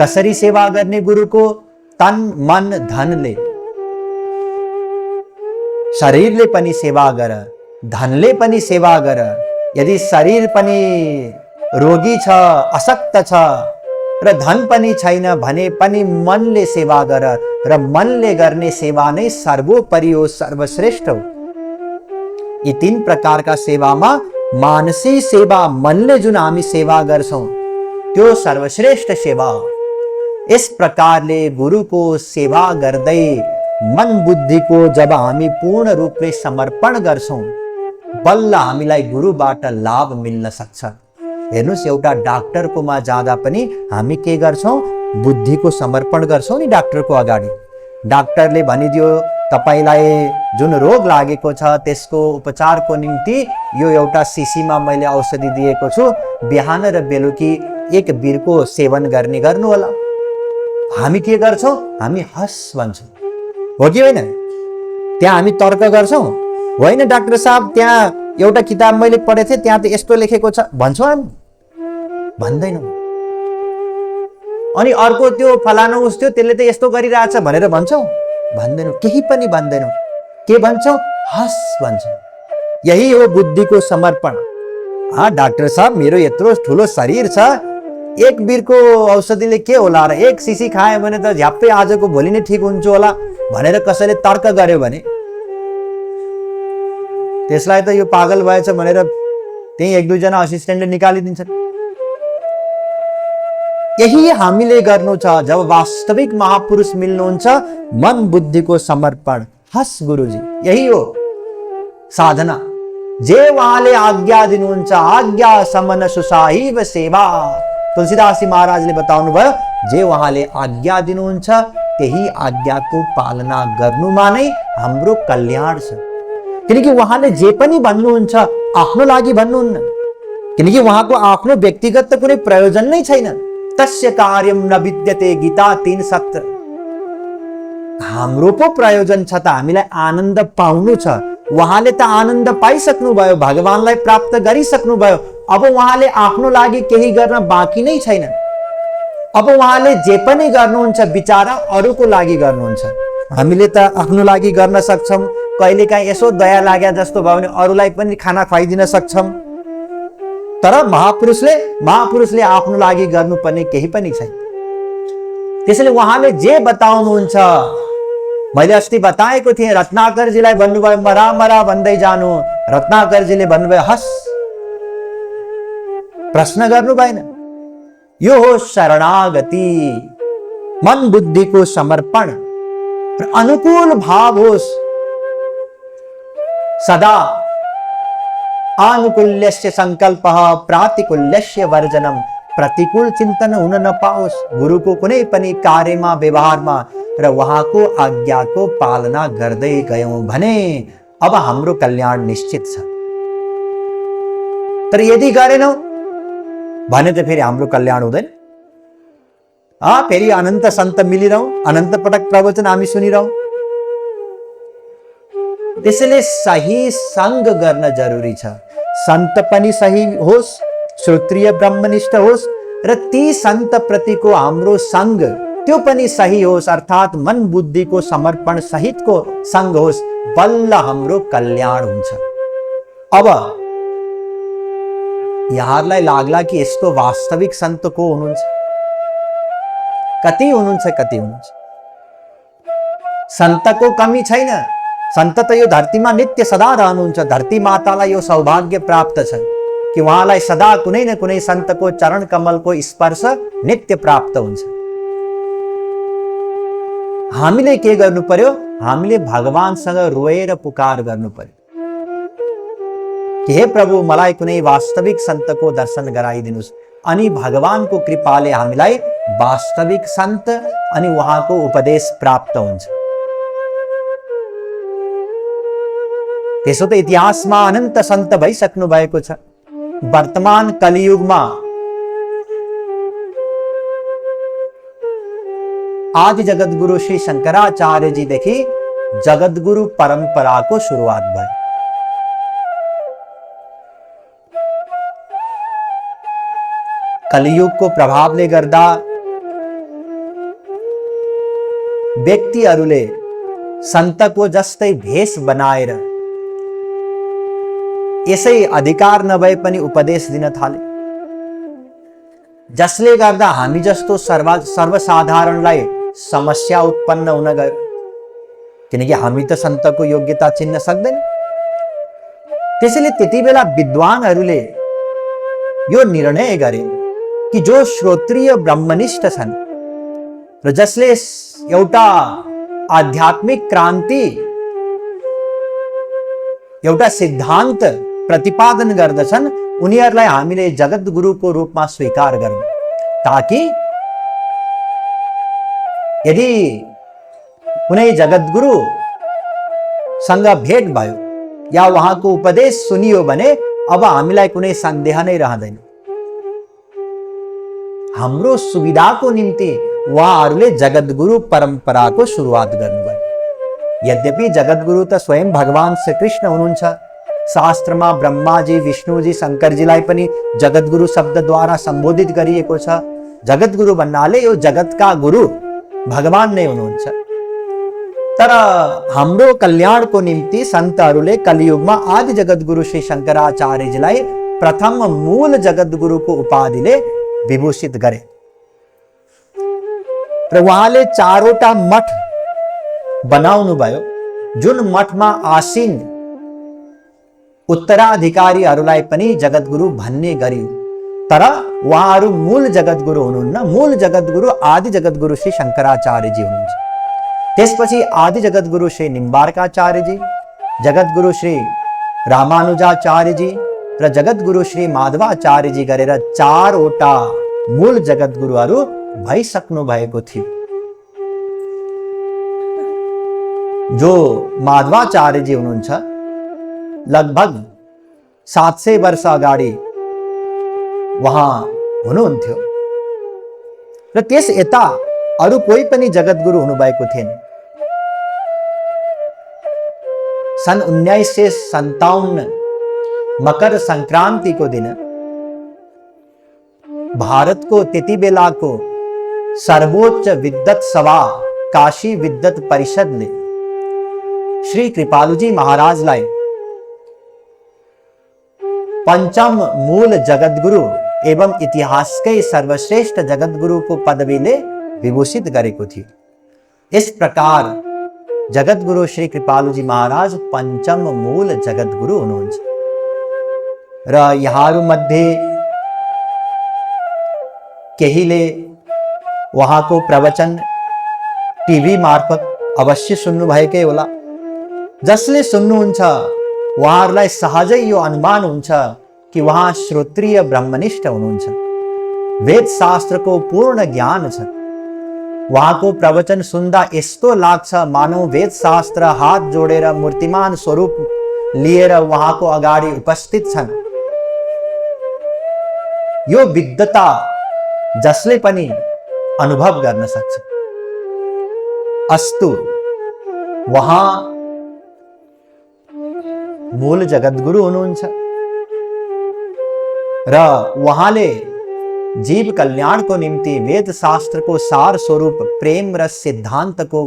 कसरी सेवा गर्ने गुरुको? तन मन धनले। शरीरले पनि सेवा गर, धनले पनि सेवा गर। यदि शरीर पनि रोगी छ, अशक्त छ र धन पनि छैन भने पनि मनले सेवा गर, र मनले गर्ने सेवा नै सर्वोपरि हो, सर्वश्रेष्ठ हो। यी 3 प्रकारका सेवामा मानसी सेवा, मनले जुन हामी सेवा गर्छौं त्यो सर्वश्रेष्ठ सेवा हो। यस प्रकारले गुरुको सेवा गर्दै मन बुद्धिको जब हामी पूर्ण रूपले समर्पण गर्छौं बल्ल हामीलाई गुरुबाट लाभ मिल्न सक्छ। हेर्नुस्, एउटा डाक्टरकोमा जाँदा पनि हामी के गर्छौं? बुद्धिको समर्पण गर्छौं नि डाक्टरको अगाडि। डाक्टरले भनिदियो तपाईलाई जुन रोग लागेको छ त्यसको उपचारको निम्ति यो एउटा शीशीमा मैले औषधि दिएको छु, बिहान र बेलुकी 1 बिरको सेवन गर्ने गर्नु होला। हामी के गर्छौं? हामी हस भन्छौं, हो कि होइन? त्यहाँ हामी तर्क गर्छौं, होइन डाक्टर साहब त्यहाँ एउटा किताब मैले पढेको थिएँ, त्यहाँ त यस्तो लेखेको छ भन्छौं हामी? भन्दैनौं। अनि अर्को त्यो फलानु उस थियो त्यसले त यस्तो गरिरहेछ भनेर भन्छौं? भन्दैनौं, केही पनि भन्दैनौं। के भन्छौं? हस भन्छौं। यही हो बुद्धिको समर्पण। डाक्टर साहब मेरो यत्रो ठुलो शरीर छ, 1 बिरको औषधिले के होला र 1 शीशी खाए भने त झ्याप्पै आजको भोलि नै ठीक हुन्छ होला भनेर कसैले तर्क गर्यो भने त्यसलाई त यो पागल भएछ भनेर त्यही 1-2 जना असिस्टेन्टले निकालिदिन्छन्। यही हामीले गर्नु छ। जब वास्तविक महापुरुष मिल्नुहुन्छ, मन बुद्धिको समर्पण, हस गुरुजी, यही हो साधना। जे उहाँले आज्ञा दिनुहुन्छ, आज्ञा समन सुसाहिब सेवा। तुलसीदास महाराजले बताउनु भयो, जे उहाँले आज्ञा दिनुहुन्छ त्यही आज्ञाको पालना गर्नुमा नै हाम्रो कल्याण छ। किनकि उहाँले जे पनि भन्नुहुन्छ आफ्नो लागि भन्नुहुन्न, किनकि उहाँको आफ्नो व्यक्तिगत त कुनै प्रयोजन नै छैन। तस्य कार्यम न विद्यते गीता 3:7। हाम्रो पो प्रयोजन छ त हामीलाई आनन्द पाउनु छ। उहाँले त आनन्द पाइसक्नु भयो, भगवानलाई प्राप्त गरिसक्नु भयो। अब उहाँले आफ्नो लागि केही गर्न बाँकी नै छैन। अब उहाँले जे पनि गर्नुहुन्छ बिचारा अरूको लागि गर्नुहुन्छ। हामीले त आफ्नो लागि गर्न सक्छौं, कहिलेकाहीँ यसो दया लाग्या जस्तो भयो भने अरूलाई पनि खाना खुवाइदिन सक्छौं। तर महापुरुषले आफ्नो लागि गर्नुपर्ने केही पनि छैन। त्यसैले उहाँले जे बताउनुहुन्छ, मैले अस्ति बताएको थिएँ, रत्नाकरजीलाई भन्नुभयो मरा मरा भन्दै जानु, रत्नाकरजीले भन्नुभयो हस्, प्रश्न गर्नु भएन। यो हो शरणागति, मन बुद्धिको समर्पण र अनुकूल भाव होस्। सदा आनुकूल्यस्य संकल्पः प्रातिकूल्यस्य वर्जनम, प्रतिकूल चिन्तन हुन नपाओस्। गुरुको कुनै पनि कार्यमा व्यवहारमा र उहाँको आज्ञाको पालना गर्दै गयौं भने अब हाम्रो कल्याण निश्चित छ। तर यदि गरेनौं भने त फेरि हाम्रो कल्याण हुँदैन। फेरि अनन्त सन्त मिलिरहौं, अनन्त पटक प्रवचन हामी सुनिरहौं। त्यसैले सही संग गर्न जरुरी छ। सन्त पनि सही होस्, श्रोत्रिय ब्रह्मनिष्ठ होस् र ती सन्त प्रतिको हाम्रो संग त्यो पनि सही होस्, अर्थात् मन बुद्धिको समर्पण सहितको संग होस्, बल्ल हाम्रो कल्याण हुन्छ। अब यहाँहरूलाई लाग्ला कि यस्तो वास्तविक सन्त को हुनुहुन्छ? कति हुनुहुन्छ? सन्तको कमी छैन। सन्त त यो धरतीमा नित्य सदा रहनुहुन्छ। धरती मातालाई यो सौभाग्य प्राप्त छ कि उहाँलाई सदा कुनै न कुनै सन्तको चरण कमलको स्पर्श नित्य प्राप्त हुन्छ। हामीले के गर्नु पर्यो? हामीले भगवानसँग रोएर पुकार गर्नु पर्यो कि हे प्रभु, मलाई कुनै वास्तविक सन्तको दर्शन गराइदिनुस्। अनि भगवानको कृपाले हामीलाई वास्तविक सन्त अनि उहाँको उपदेश प्राप्त हुन्छ। त्यसो त इतिहासमा अनन्त सन्त भइसक्नु भएको छ। वर्तमान कलियुगमा आदि जगद्गुरु श्री शंकराचार्य जी देखि जगद्गुरु परम्पराको सुरुवात भयो। कलियुगको प्रभावले गर्दा व्यक्तिहरूले सन्तको जस्तै भेष बनाएर यसै अधिकार नभए पनि उपदेश दिन थाले, जसले गर्दा हामी जस्तो सर्वसाधारणलाई समस्या उत्पन्न हुन गयो। किनकि हामी त सन्तको योग्यता चिन्न सक्दैन। त्यसैले त्यति बेला विद्वानहरूले यो निर्णय गरे कि जो श्रोत्रिय ब्रह्मनिष्ठ छन् र जसले एउटा आध्यात्मिक क्रान्ति, एउटा सिद्धान्त प्रतिपादन गर्दछन्, उनीहरूलाई हामीले जगद्गुरुको रूपमा स्वीकार गरौँ, ताकि यदि कुनै जगद्गुरु सँग भेट भयो या उहाँको उपदेश सुनियो भने अब हामीलाई कुनै सन्देह नै रहँदैन। हाम्रो सुविधाको निम्ति उहाँहरूले जगद्गुरु परम्पराको सुरुवात गर्नुभयो। यद्यपि जगद्गुरु त स्वयं भगवान श्री कृष्ण हुनुहुन्छ। शास्त्रमा ब्रह्माजी, विष्णुजी, शंकरजीलाई पनि जगद्गुरु शब्दद्वारा सम्बोधित गरिएको छ। जगद्गुरु भन्नाले यो जगतका गुरु भगवान नै हुनुहुन्छ। तर हाम्रो कल्याणको निम्ति सन्तहरूले कलियुगमा आदि जगद्गुरु श्री शंकराचार्यजीलाई प्रथम मूल जगद्गुरुको उपाधिले विभूषित गरे र उहाँले 4वटा मठ बनाउनु भयो, जुन मठमा आसीन उत्तराधिकारीहरूलाई पनि जगद्गुरु भन्ने गरियो। तर उहाँहरू मूल जगद्गुरु हुनुहुन्न। मूल जगद्गुरु आदि जगद्गुरु श्री शंकराचार्यजी हुनुहुन्छ। त्यसपछि आदि जगद्गुरु श्री निम्बार्काचार्यजी, जगद्गुरु श्री रामानुजाचार्यजी र जगद्गुरु श्री माधवाचार्यजी गरेर 4वटा मूल जगद्गुरुहरू भइसक्नु भएको थियो। जो माधवाचार्यजी हुनुहुन्छ, लगभग 700 वर्ष अगाडि वहाँ हुनुहुन्थ्यो र त्यस यता अरू कोही पनि जगद्गुरु हुनुभएको थिएन। सन् 1957 मकर संक्रान्तिको दिन भारतको त्यति बेलाको सर्वोच्च विद्वत सभा काशी विद्वत परिषदले श्री कृपालुजी महाराजलाई पंचम मूल जगद्गुरु एवं इतिहासकै सर्वश्रेष्ठ जगद्गुरुको पदवीले विभूषित गरेको थियो। इस प्रकार जगद्गुरु श्री कृपालुजी महाराज पंचम मूल जगद्गुरु हुनुहुन्छ र यहाँहरू मध्ये केहीले उहाँको प्रवचन टिभी मार्फत अवश्य सुन्नुभएकै होला। जसले सुन्नुहुन्छ उहाँहरूलाई सहजै यो अनुमान हुन्छ कि उहाँ श्रोत्रिय ब्रह्मनिष्ठ हुनुहुन्छ। वेद शास्त्रको पूर्ण ज्ञान छ। उहाँको प्रवचन सुन्दा यस्तो लाग्छ मानव वेद शास्त्र हात जोडेर मूर्तिमान स्वरूप लिएर उहाँको अगाडि उपस्थित छन्। यो विद्वता जसले पनि अनुभव गर्न सक्छ। अस्तु, उहाँ मूल जगद्गुरु हुनुहुन्छ र उहाँले जीव कल्याणको निम्ति वेद शास्त्रको सार स्वरूप प्रेम र सिद्धान्तको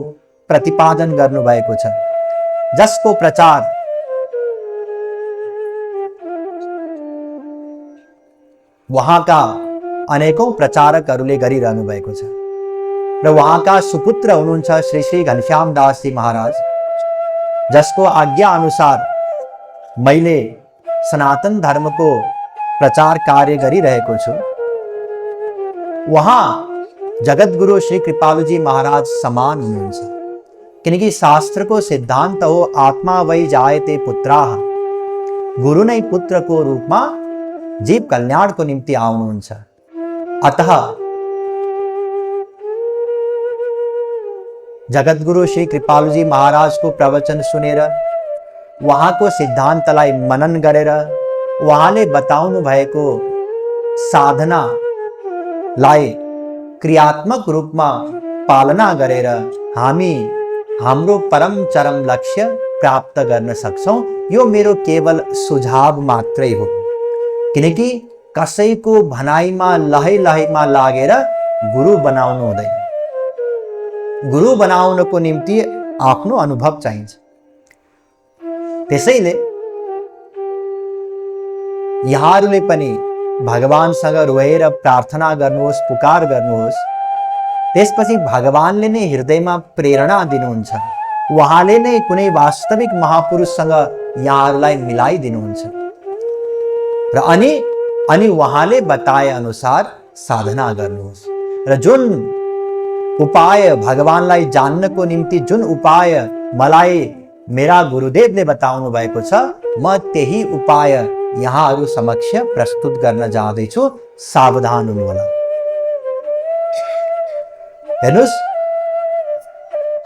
प्रतिपादन गर्नुभएको छ, जसको प्रचार उहाँका अनेकौं प्रचारकहरूले गरिरहनु भएको छ र उहाँका सुपुत्र हुनुहुन्छ श्री श्री घनश्याम दास जी महाराज, जसको आज्ञा अनुसार मैले सनातन धर्मको प्रचार कार्य गरिरहेको छु। उहाँ जगद्गुरु श्री कृपालुजी महाराज समान हुनुहुन्छ, किनकि शास्त्रको सिद्धान्त हो आत्मा वै जायते पुत्राः, गुरु नै पुत्रको रूपमा जीव कल्याणको निम्ति आउनुहुन्छ। अतः जगद्गुरु श्री कृपालुजी महाराजको प्रवचन सुनेर उहाँको सिद्धान्तलाई मनन गरेर उहाँले बताउनु भएको साधनालाई क्रियात्मक रूपमा पालना गरेर हामी हाम्रो परम चरम लक्ष्य प्राप्त गर्न सक्छौं। यो मेरो केवल सुझाव मात्रै हो, किनकि कसैको भनाइमा लहैमा लागेर गुरु बनाउनु हुँदैन। गुरु बनाउनको निम्ति आफ्नो अनुभव चाहिन्छ। त्यसैले यहाँहरूले पनि भगवानसँग रोएर प्रार्थना गर्नुहोस्, पुकार गर्नुहोस्। त्यसपछि भगवानले नै हृदयमा प्रेरणा दिनुहुन्छ। उहाँले नै कुनै वास्तविक महापुरुषसँग यहाँहरूलाई मिलाइदिनुहुन्छ र अनि उहाँले बताए अनुसार साधना गर्नुहोस् र जुन उपाय भगवानलाई जान्नको निम्ति जुन उपाय मलाई मेरा गुरुदेवले बताउनु भएको छ, म त्यही उपाय यहाँहरू समक्ष प्रस्तुत गर्न जाँदैछु। सावधान हुनुहोला। हेर्नुस्,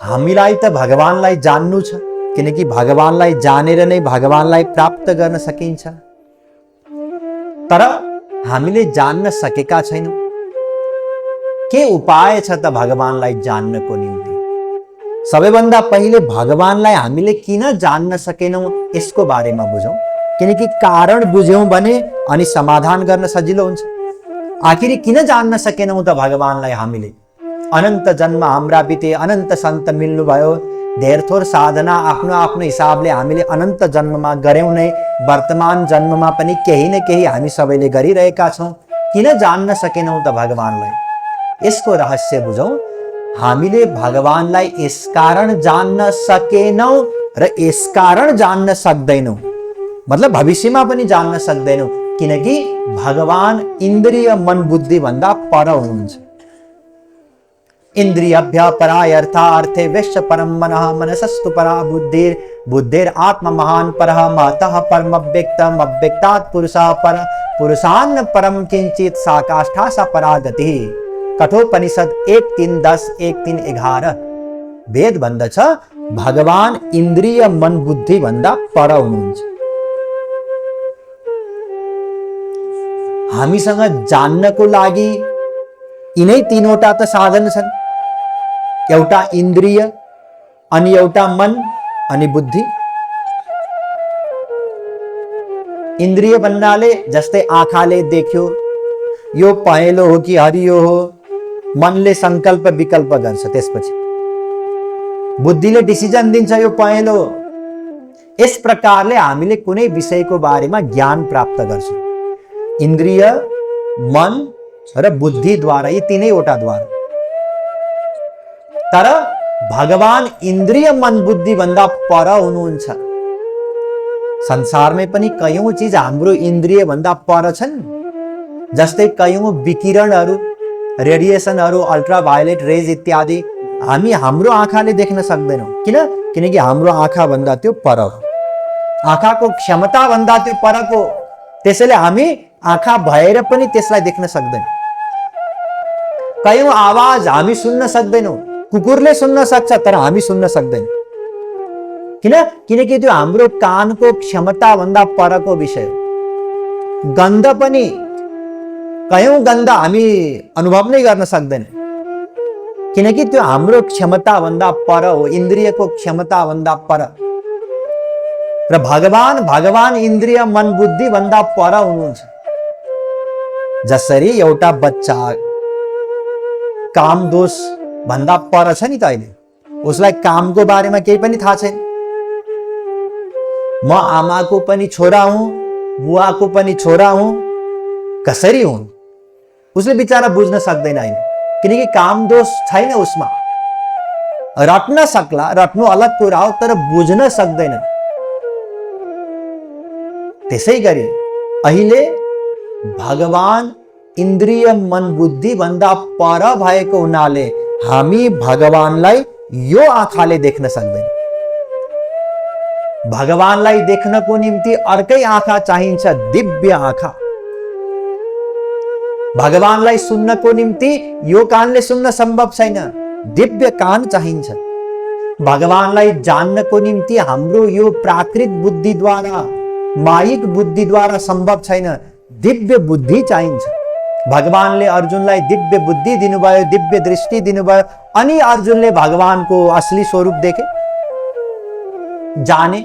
हामीलाई त भगवानलाई जान्नु छ, किनकि भगवानलाई जानेर नै भगवानलाई प्राप्त गर्न सकिन्छ। तर हामीले जान्न सकेका छैनौं। के उपाय छ त भगवानलाई जान्नको निम्ति? सबैभन्दा पहिले भगवानलाई हामीले किन जान्न सकेनौं यसको बारेमा बुझौं, किनकि कारण बुझ्यौं भने अनि समाधान गर्न सजिलो हुन्छ। आखिर किन जान्न सकेनौं त भगवानलाई हामीले? अनन्त जन्म हाम्रा बिते, अनन्त सन्त मिल्नु भयो, धेर थोर साधना आफ्नो आफ्नो हिसाबले हामीले अनन्त जन्ममा गर्यौं नै, वर्तमान जन्ममा पनि केही न केही हामी सबैले गरिरहेका छौं। किन जान्न सकेनौं त भगवानलाई? यसको रहस्य बुझौं। हामीले भगवानलाई यसकारण जान्न सकेनौं र यसकारण जान्न सक्दैनौं, मतलब भविष्यमा पनि जान्न सक्दैनौं, किनकि भगवान इन्द्रिय मन बुद्धि भन्दा पर हुनुहुन्छ। इंद्रियभ्य परा अर्थार्थे विश्व परम मनः मनसस्तु परा बुद्धिर बुद्धिर आत्मा महान परः महतः परम अव्यक्तम अव्यक्तात् पुरुषः पर पुरुषान्न परम किंचित साकाष्ठा सा परा गति। कठोपनिषद 1:3-10 1:3-11 वेद भन्दछ भगवान इन्द्रिय मन बुद्धि भन्दा पर हुनुहुन्छ। हामीसँग जान्नको लागि यिनै तीनवटा त साधन छन्, एउटा इन्द्रिय, अनि एउटा मन, अनि बुद्धि। इन्द्रिय भन्नाले जस्तै आँखाले देख्यो यो पहेँलो हो कि हरियो हो, मनले संकल्प विकल्प गर्छ, त्यसपछि बुद्धिले डिसिजन दिन्छ यो पहेँलो हो। यस प्रकारले हामीले कुनै विषयको बारेमा ज्ञान प्राप्त गर्छौँ, इन्द्रिय, मन र बुद्धिद्वारा, यी तीनैवटाद्वारा। तर भगवान इन्द्रिय मन बुद्धि भन्दा पर हुनुहुन्छ। संसारमै पनि कयौं चीज हाम्रो इन्द्रिय भन्दा पर छन्, जस्तै कयौं विकिरणहरू, रेडिएसनहरू, अल्ट्राभायोलेट रेज इत्यादि हामी हाम्रो आँखाले देख्न सक्दैनौँ। किनकि हाम्रो आँखा भन्दा त्यो पर हो, आँखाको क्षमता भन्दा त्यो परको, त्यसैले हामी आँखा भएर पनि त्यसलाई देख्न सक्दैनौँ। कयौं आवाज हामी सुन्न सक्दैनौँ, कुकुरले सुन्न सक्छ तर हामी सुन्न सक्दैनौँ। किनकि त्यो हाम्रो कानको क्षमता भन्दा परको विषय हो। गन्ध पनि कयौं गन्ध हामी अनुभव नै गर्न सक्दैनौँ, किनकि त्यो हाम्रो क्षमता भन्दा पर हो, इन्द्रियको क्षमता भन्दा पर। र भगवान इन्द्रिय मन बुद्धि भन्दा पर हुनुहुन्छ। जसरी एउटा बच्चा काम दोष भन्दा पर छ नि त, अहिले उसलाई कामको बारेमा केही पनि थाहा छैन। म आमाको पनि छोरा हुँ, बुवाको पनि छोरा हुँ, कसरी हुँ उसले बिचारा बुझ्न सक्दैन अहिले, किनकि काम दोष छैन उसमा। रट्न सक्ला, रट्नु अलग कुरा हो, तर बुझ्न सक्दैन। त्यसै गरी अहिले भगवान इन्द्रिय मन बुद्धि भन्दा पर भएको हुनाले हामी भगवानलाई यो आँखाले देख्न सक्दैन। भगवानलाई देख्नको निम्ति अर्कै आँखा चाहिन्छ, दिव्य आँखा। भगवानलाई सुन्नको निम्ति यो कानले सुन्न सम्भव छैन, दिव्य कान चाहिन्छ। भगवानलाई जान्नको निम्ति हाम्रो यो प्राकृत बुद्धिद्वारा, मायिक बुद्धिद्वारा सम्भव छैन, दिव्य बुद्धि चाहिन्छ। भगवानले अर्जुनलाई दिव्य बुद्धि दिनुभयो, दिव्य दृष्टि दिनुभयो, अनि अर्जुनले भगवानको असली स्वरूप देखे, जाने।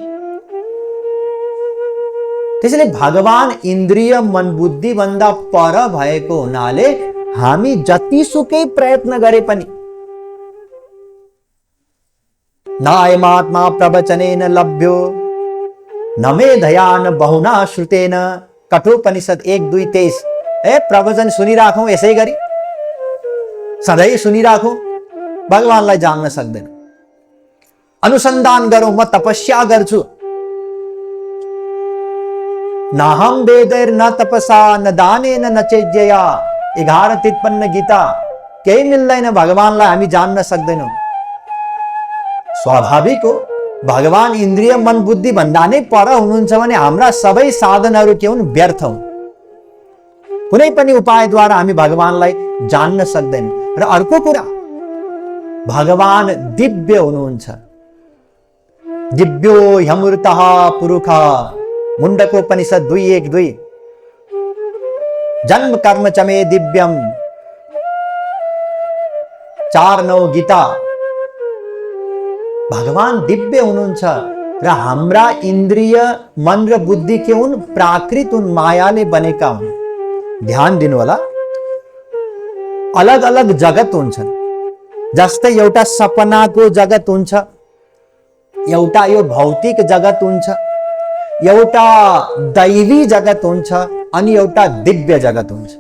त्यसैले भगवान इन्द्रिय मन बुद्धि भन्दा पर भएको हुनाले हामी जतिसुकै प्रयत्न गरे पनि न अयमात्मा प्रवचनेन लभ्यो न मेधयान बहुना श्रुतेन। कठोपनिषद 1:2-23। प्रवचन सुनिराखौं, यसै गरी सधैँ सुनिराखौं, भगवानलाई जान्न सक्दैन। अनुसन्धान गरौं, म तपस्या गर्छु, नाहम वेदैर न तपसा न दानेन न चेज्यया। 11:53 गीता। केही मिल्दैन, भगवानलाई हामी जान्न सक्दैनौं। स्वाभाविक हो, भगवान इन्द्रिय मन बुद्धि भन्दा नै पर हुनुहुन्छ भने हाम्रा सबै साधनहरू के हुन्, व्यर्थ हुन्। कुनै पनि उपायद्वारा हामी भगवानलाई जान्न सक्दैनौँ। र अर्को कुरा, भगवान दिव्य हुनुहुन्छ। दिव्यो ह्यमृतः पुरुषः, मुण्डकोपनिषद 2:1-2। जन्म कर्म च मे दिव्यम, 4:9 गीता। भगवान दिव्य हुनुहुन्छ र हाम्रा इन्द्रिय मन र बुद्धि के हुन्, प्राकृत हुन्, मायाले बनेका हुन्। ध्यान दिनु होला, अलग अलग जगत हुन्छन्। जस्तै एउटा सपनाको जगत हुन्छ, एउटा यो भौतिक जगत हुन्छ, एउटा दैवी जगत हुन्छ, अनि एउटा दिव्य जगत हुन्छ।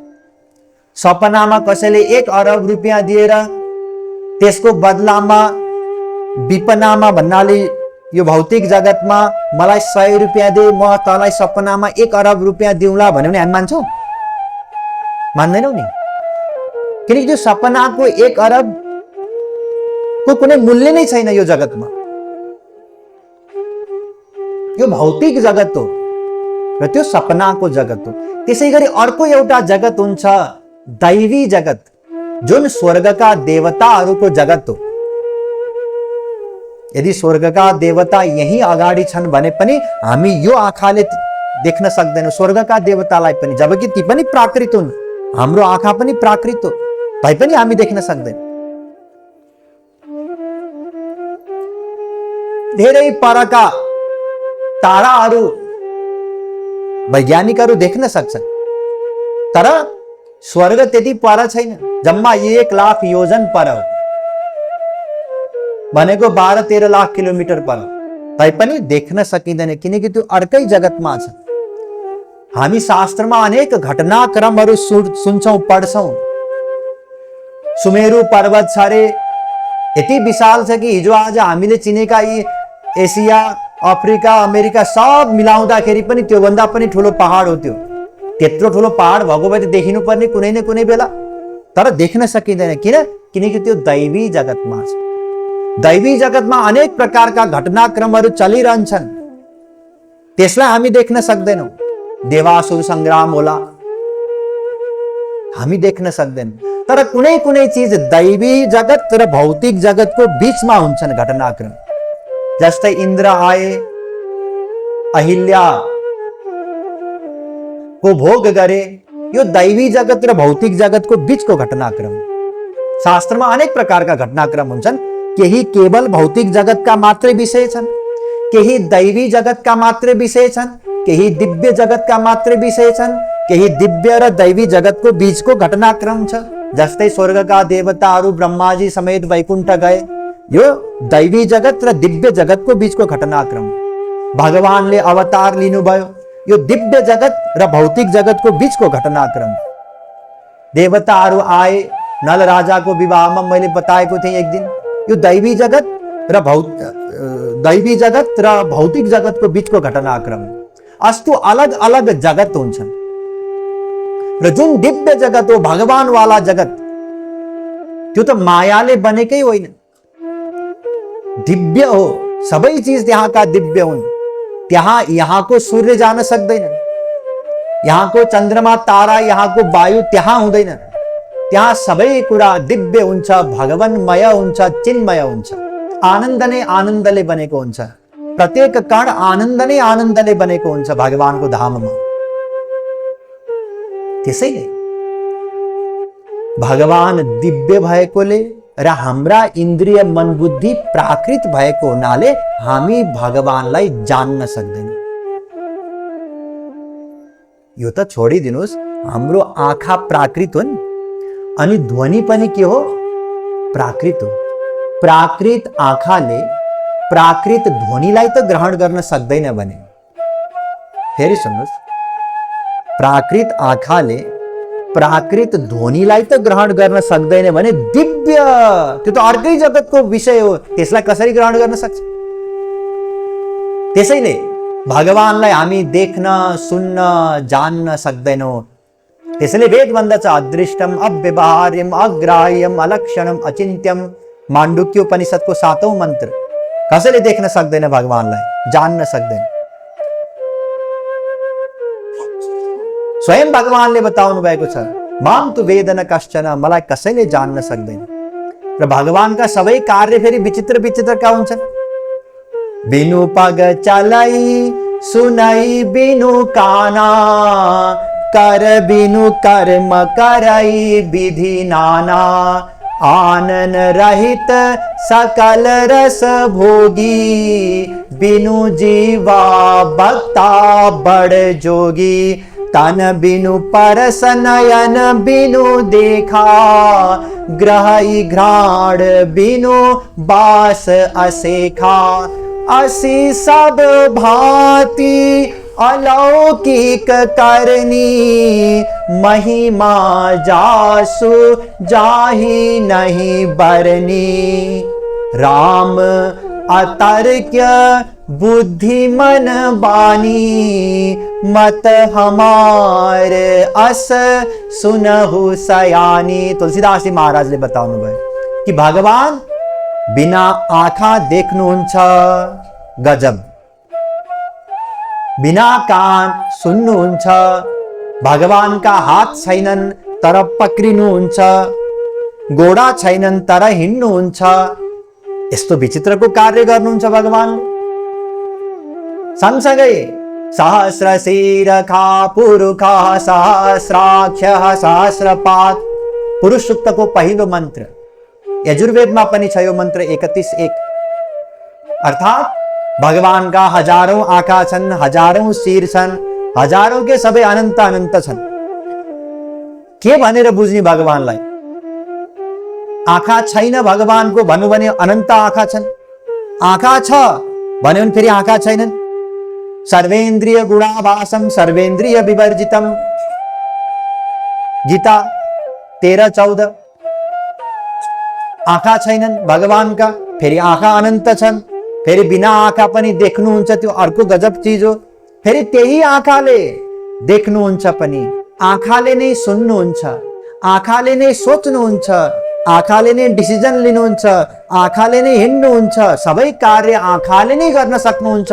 सपनामा कसैले 1 अरब रुपियाँ दिएर त्यसको बदलामा विपनामा भन्नाले यो भौतिक जगतमा मलाई 100 रुपियाँ दे, म तँलाई सपनामा 1 अरब रुपियाँ दिउँला भन्यो भने हामी मान्छौँ? मान्दैनौँ नि, किनकि त्यो सपनाको 1 अरब को कुनै मूल्य नै छैन यो जगतमा। यो भौतिक जगत हो र त्यो सपनाको जगत हो। त्यसै गरी अर्को एउटा जगत हुन्छ, दैवी जगत, जुन स्वर्गका देवताहरूको जगत हो। यदि स्वर्गका देवता यही अगाडि छन् भने पनि हामी यो आँखाले देख्न सक्दैनौँ स्वर्गका देवतालाई पनि, जबकि ती पनि प्राकृत हुन्, हाम्रो आँखा पनि प्राकृत हो, तैपनि हामी देख्न सक्दैनौँ। धेरै परका ताराहरू वैज्ञानिकहरू देख्न सक्छन्, तर स्वर्ग त्यति पर छैन, जम्मा 1 लाख योजन पर हो, भनेको 12-13 लाख किलोमिटर पर, तैपनि देख्न सकिँदैन, किनकि त्यो अर्कै जगतमा छ। हामी शास्त्रमा अनेक घटनाक्रमहरू सुन्छौँ, पढ्छौँ। सुमेरु पर्वत छ अरे, यति विशाल छ कि हिजो आज हामीले चिनेका यी एसिया, अफ्रिका, अमेरिका सब मिलाउँदाखेरि पनि त्योभन्दा पनि ठुलो पहाड हो त्यो। त्यत्रो ठुलो पहाड भएको भए त देखिनु पर्ने कुनै न कुनै बेला, तर देख्न सकिँदैन। किनकि त्यो दैवी जगतमा छ। दैवी जगतमा अनेक प्रकारका घटनाक्रमहरू चलिरहन्छन्, त्यसलाई हामी देख्न सक्दैनौँ। देवासुर संग्राम होला, हामी देख्न सक्दैनौँ, तर कुनै कुनै चीज दैवी जगत र भौतिक जगतको बीचमा हुन्छन् घटनाक्रम। जस्तै इन्द्र आए, अहिल्या को भोग गरे, यो दैवी जगत र भौतिक जगतको बीचको घटनाक्रम। शास्त्रमा अनेक प्रकारका घटनाक्रम हुन्छन्, केही केवल भौतिक जगतका मात्रै विषय छन्, केही दैवी जगतका मात्रै विषय छन्, केही दिव्य जगतका मात्रै विषय छन्, केही दिव्य र दैवी जगतको बीचको घटनाक्रम छ। जस्तै स्वर्गका देवताहरू ब्रह्माजी समेत वैकुण्ठ गए, यो दैवी जगत र दिव्य जगतको बीचको घटनाक्रम। भगवानले अवतार लिनुभयो, यो दिव्य जगत र भौतिक जगतको बीचको घटनाक्रम। देवताहरू आए, नल राजाको विवाहमा मैले बताएको थिएँ एक दिन, यो दैवी जगत र भौतिक जगतको बीचको घटनाक्रम। अस्तु अलग अलग जगत हुन्छन्, र जुन दिव्य जगत हो, भगवान वाला जगत, त्यो त मायाले बनेकै होइन, दिव्य हो। सबै चीज त्यहाँका दिव्य हुन्। त्यहाँ यहाँको सूर्य जान सक्दैन, यहाँको चन्द्रमा तारा, यहाँको वायु त्यहाँ हुँदैन। त्यहाँ सबै कुरा दिव्य हुन्छ, भगवानमय हुन्छ, चिन्मय हुन्छ, आनन्द नै आनन्दले बनेको हुन्छ। प्रत्येक कण आनन्द नै आनन्दले बनेको हुन्छ भगवानको धाममा। त्यसैले भगवान दिव्य भएकोले र हाम्रा इन्द्रिय मन बुद्धि प्राकृत भएको हुनाले हामी भगवानलाई जान्न सक्दैनौँ। यो त छोडिदिनुहोस्, हाम्रो आँखा प्राकृत हुन्, अनि ध्वनि पनि के हो? प्राकृत हो। प्राकृत आँखाले प्राकृत ध्वनिलाई त ग्रहण गर्न सक्दैन भने, फेरि सुन्नुहोस्, प्राकृत आँखाले प्राकृत ध्वनिलाई त ग्रहण गर्न सक्दैन भने दिव्य, त्यो त अर्कै जगतको विषय हो, त्यसलाई कसरी ग्रहण गर्न सक्छ? त्यसैले भगवानलाई हामी देख्न, सुन्न, जान्न सक्दैनौँ। त्यसैले वेद भन्दछ अदृष्टम, अव्यवहार्यम, अग्राह्यम, अलक्षणम, अचिन्त्यम। माण्डुक्योपनिषदको 7औं मन्त्र। कसैले देख्न सक्दैन भगवानलाई, जान्न सक्दैन। स्वयं भगवानले बताउनु भएको छ, माम तु वेदन कश्चन, मलाई कसैले जान्न सक्दैन। र भगवानका सबै कार्य फेरि विचित्र विचित्रका हुन्छन्। बिनु पग चलै, सुनै बिनु काना, कर बिनु कर्म करै विधि नाना। आनन रहित सकल रस भोगी, बिनु जीवा भक्ता बड़ जोगी। तन बिनु परस नयन बिनु देखा, ग्रहई घ्राण बिनु बास असेखा। असी सब भांति अलौकिक करनी, महिमा जासु जाहि नहीं बरनी। राम अतर्क्य बुद्धि मन बानी, मत हमार अस सुनहु सयानी। तुलसीदास जी महाराजले बताउनु भयो कि भगवान बिना आँखा देख्नुहुन्छ, गजब। बिना कान सुन्नुहुन्छ, भगवानका हात छैनन् तर पक्रिनुहुन्छ, घोडा छैनन् तर हिँड्नुहुन्छ। यस्तो विचित्रको कार्य गर्नुहुन्छ भगवानले। सँगसँगै सहस्रशीरखा पुरुखा सहस्राक्ष सहस्रपात। पुरुष सूक्त को पहिलो मंत्र यजुर्वेदमा पनि छ यो मन्त्र 31:1। अर्थात भगवान का हजारौं आँखा छन्, हजारौं शिर छन्, हजारौं के सबै अनन्त अनन्त छन्। के भनेर बुझ्ने भगवानलाई? आँखा छैन भगवानको भन्नु भने अनन्त आँखा छन्, आँखा छ भन्यो भने फेरि आँखा छैनन्। सर्वेन्द्रिय गुणाभासम सर्वेन्द्रिय विवर्जितम, गीता 13:14। आँखा छैनन् भगवानका, फेरि आँखा अनन्त छन्, फेरि बिना आँखा पनि देख्नुहुन्छ, त्यो अर्को गजब चीज हो। फेरि त्यही आँखाले देख्नुहुन्छ पनि, आँखाले नै सुन्नुहुन्छ, आँखाले नै सोच्नुहुन्छ, आँखाले नै डिसिजन लिनुहुन्छ, आँखाले नै हिँड्नुहुन्छ, सबै कार्य आँखाले नै गर्न सक्नुहुन्छ,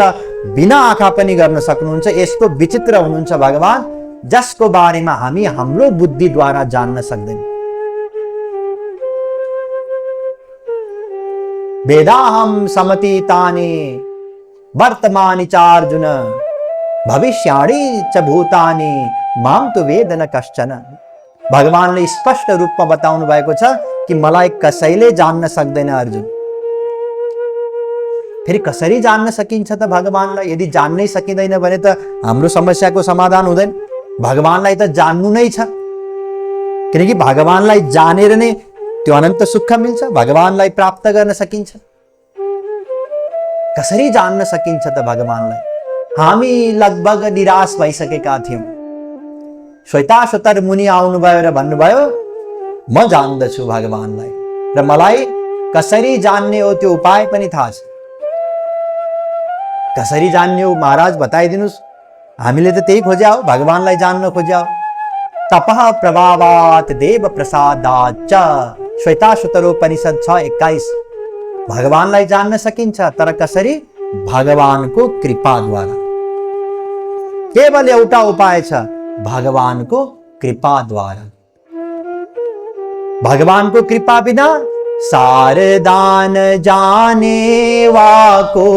बिना आँखा पनि गर्न सक्नुहुन्छ। यस्तो विचित्र हुनुहुन्छ भगवान, जसको बारेमा हामी हाम्रो बुद्धिद्वारा जान्न सक्दैनौँ। वेदाहं समतीतानि वर्तमानि च अर्जुन भविष्याणि च भूतानि माम तु वेद न कश्चन। भगवानले स्पष्ट रूपमा बताउनु भएको छ कि मलाई कसैले जान्न सक्दैन अर्जुन। फेरि कसरी जान्न सकिन्छ त भगवानलाई? यदि जान्नै सकिँदैन भने त हाम्रो समस्याको समाधान हुँदैन। भगवानलाई त जान्नु नै छ, किनकि भगवानलाई जानेर नै त्यो अनन्त सुख मिल्छ, भगवानलाई प्राप्त गर्न सकिन्छ। कसरी जान्न सकिन्छ त भगवानलाई? हामी लगभग निराश भइसकेका थियौं। श्वेताश्वतर मुनि आउनुभयो र भन्नुभयो म जान्दछु भगवानलाई, र मलाई कसरी जान्ने हो त्यो उपाय पनि थाहा छ। कसरी जान्ने हो महाराज बताइदिनुस्। हामीले त त्यही खोज्या हो, भगवानलाई जान्न खोज्या हो। तपः प्रभावात् देव प्रसादाच्च, श्वेताश्वतरोपनिषद 6:21। भगवानलाई जान्न सकिन्छ, तर कसरी? भगवानको कृपाद्वारा। केवल एउटा उपाय छ, भगवानको कृपाद्वारा। भगवानको कृपा बिना सारदान जाने वाको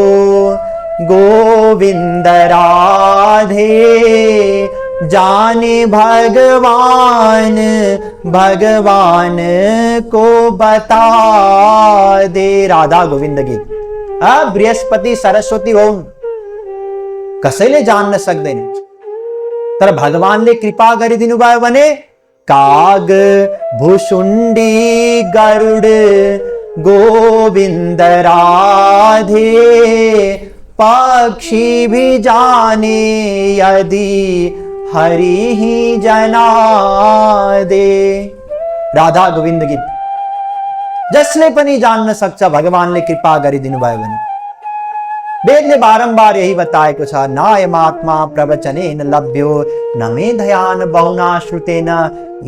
गोविंद राधे, जाने भगवान भगवान को बता दे। राधा गोविंद गीत। अब बृहस्पति सरस्वती होउन् कसैले जान्न सक्दैन, तर भगवानले कृपा गरिदिनु भयो भने काग भुसुण्डी गरुड गोविंद राधे, पक्षी भी जाने यदि हरि ही जना दे। राधा गोविंद गीत। जसले पनि जान्न सक्छ भगवानले कृपा गरिदिनु भयो भने। वेदले बारम्बार यही बताएको छ, नायमात्मा प्रवचनेन लभ्यो न मेधयान बहुना श्रुतेन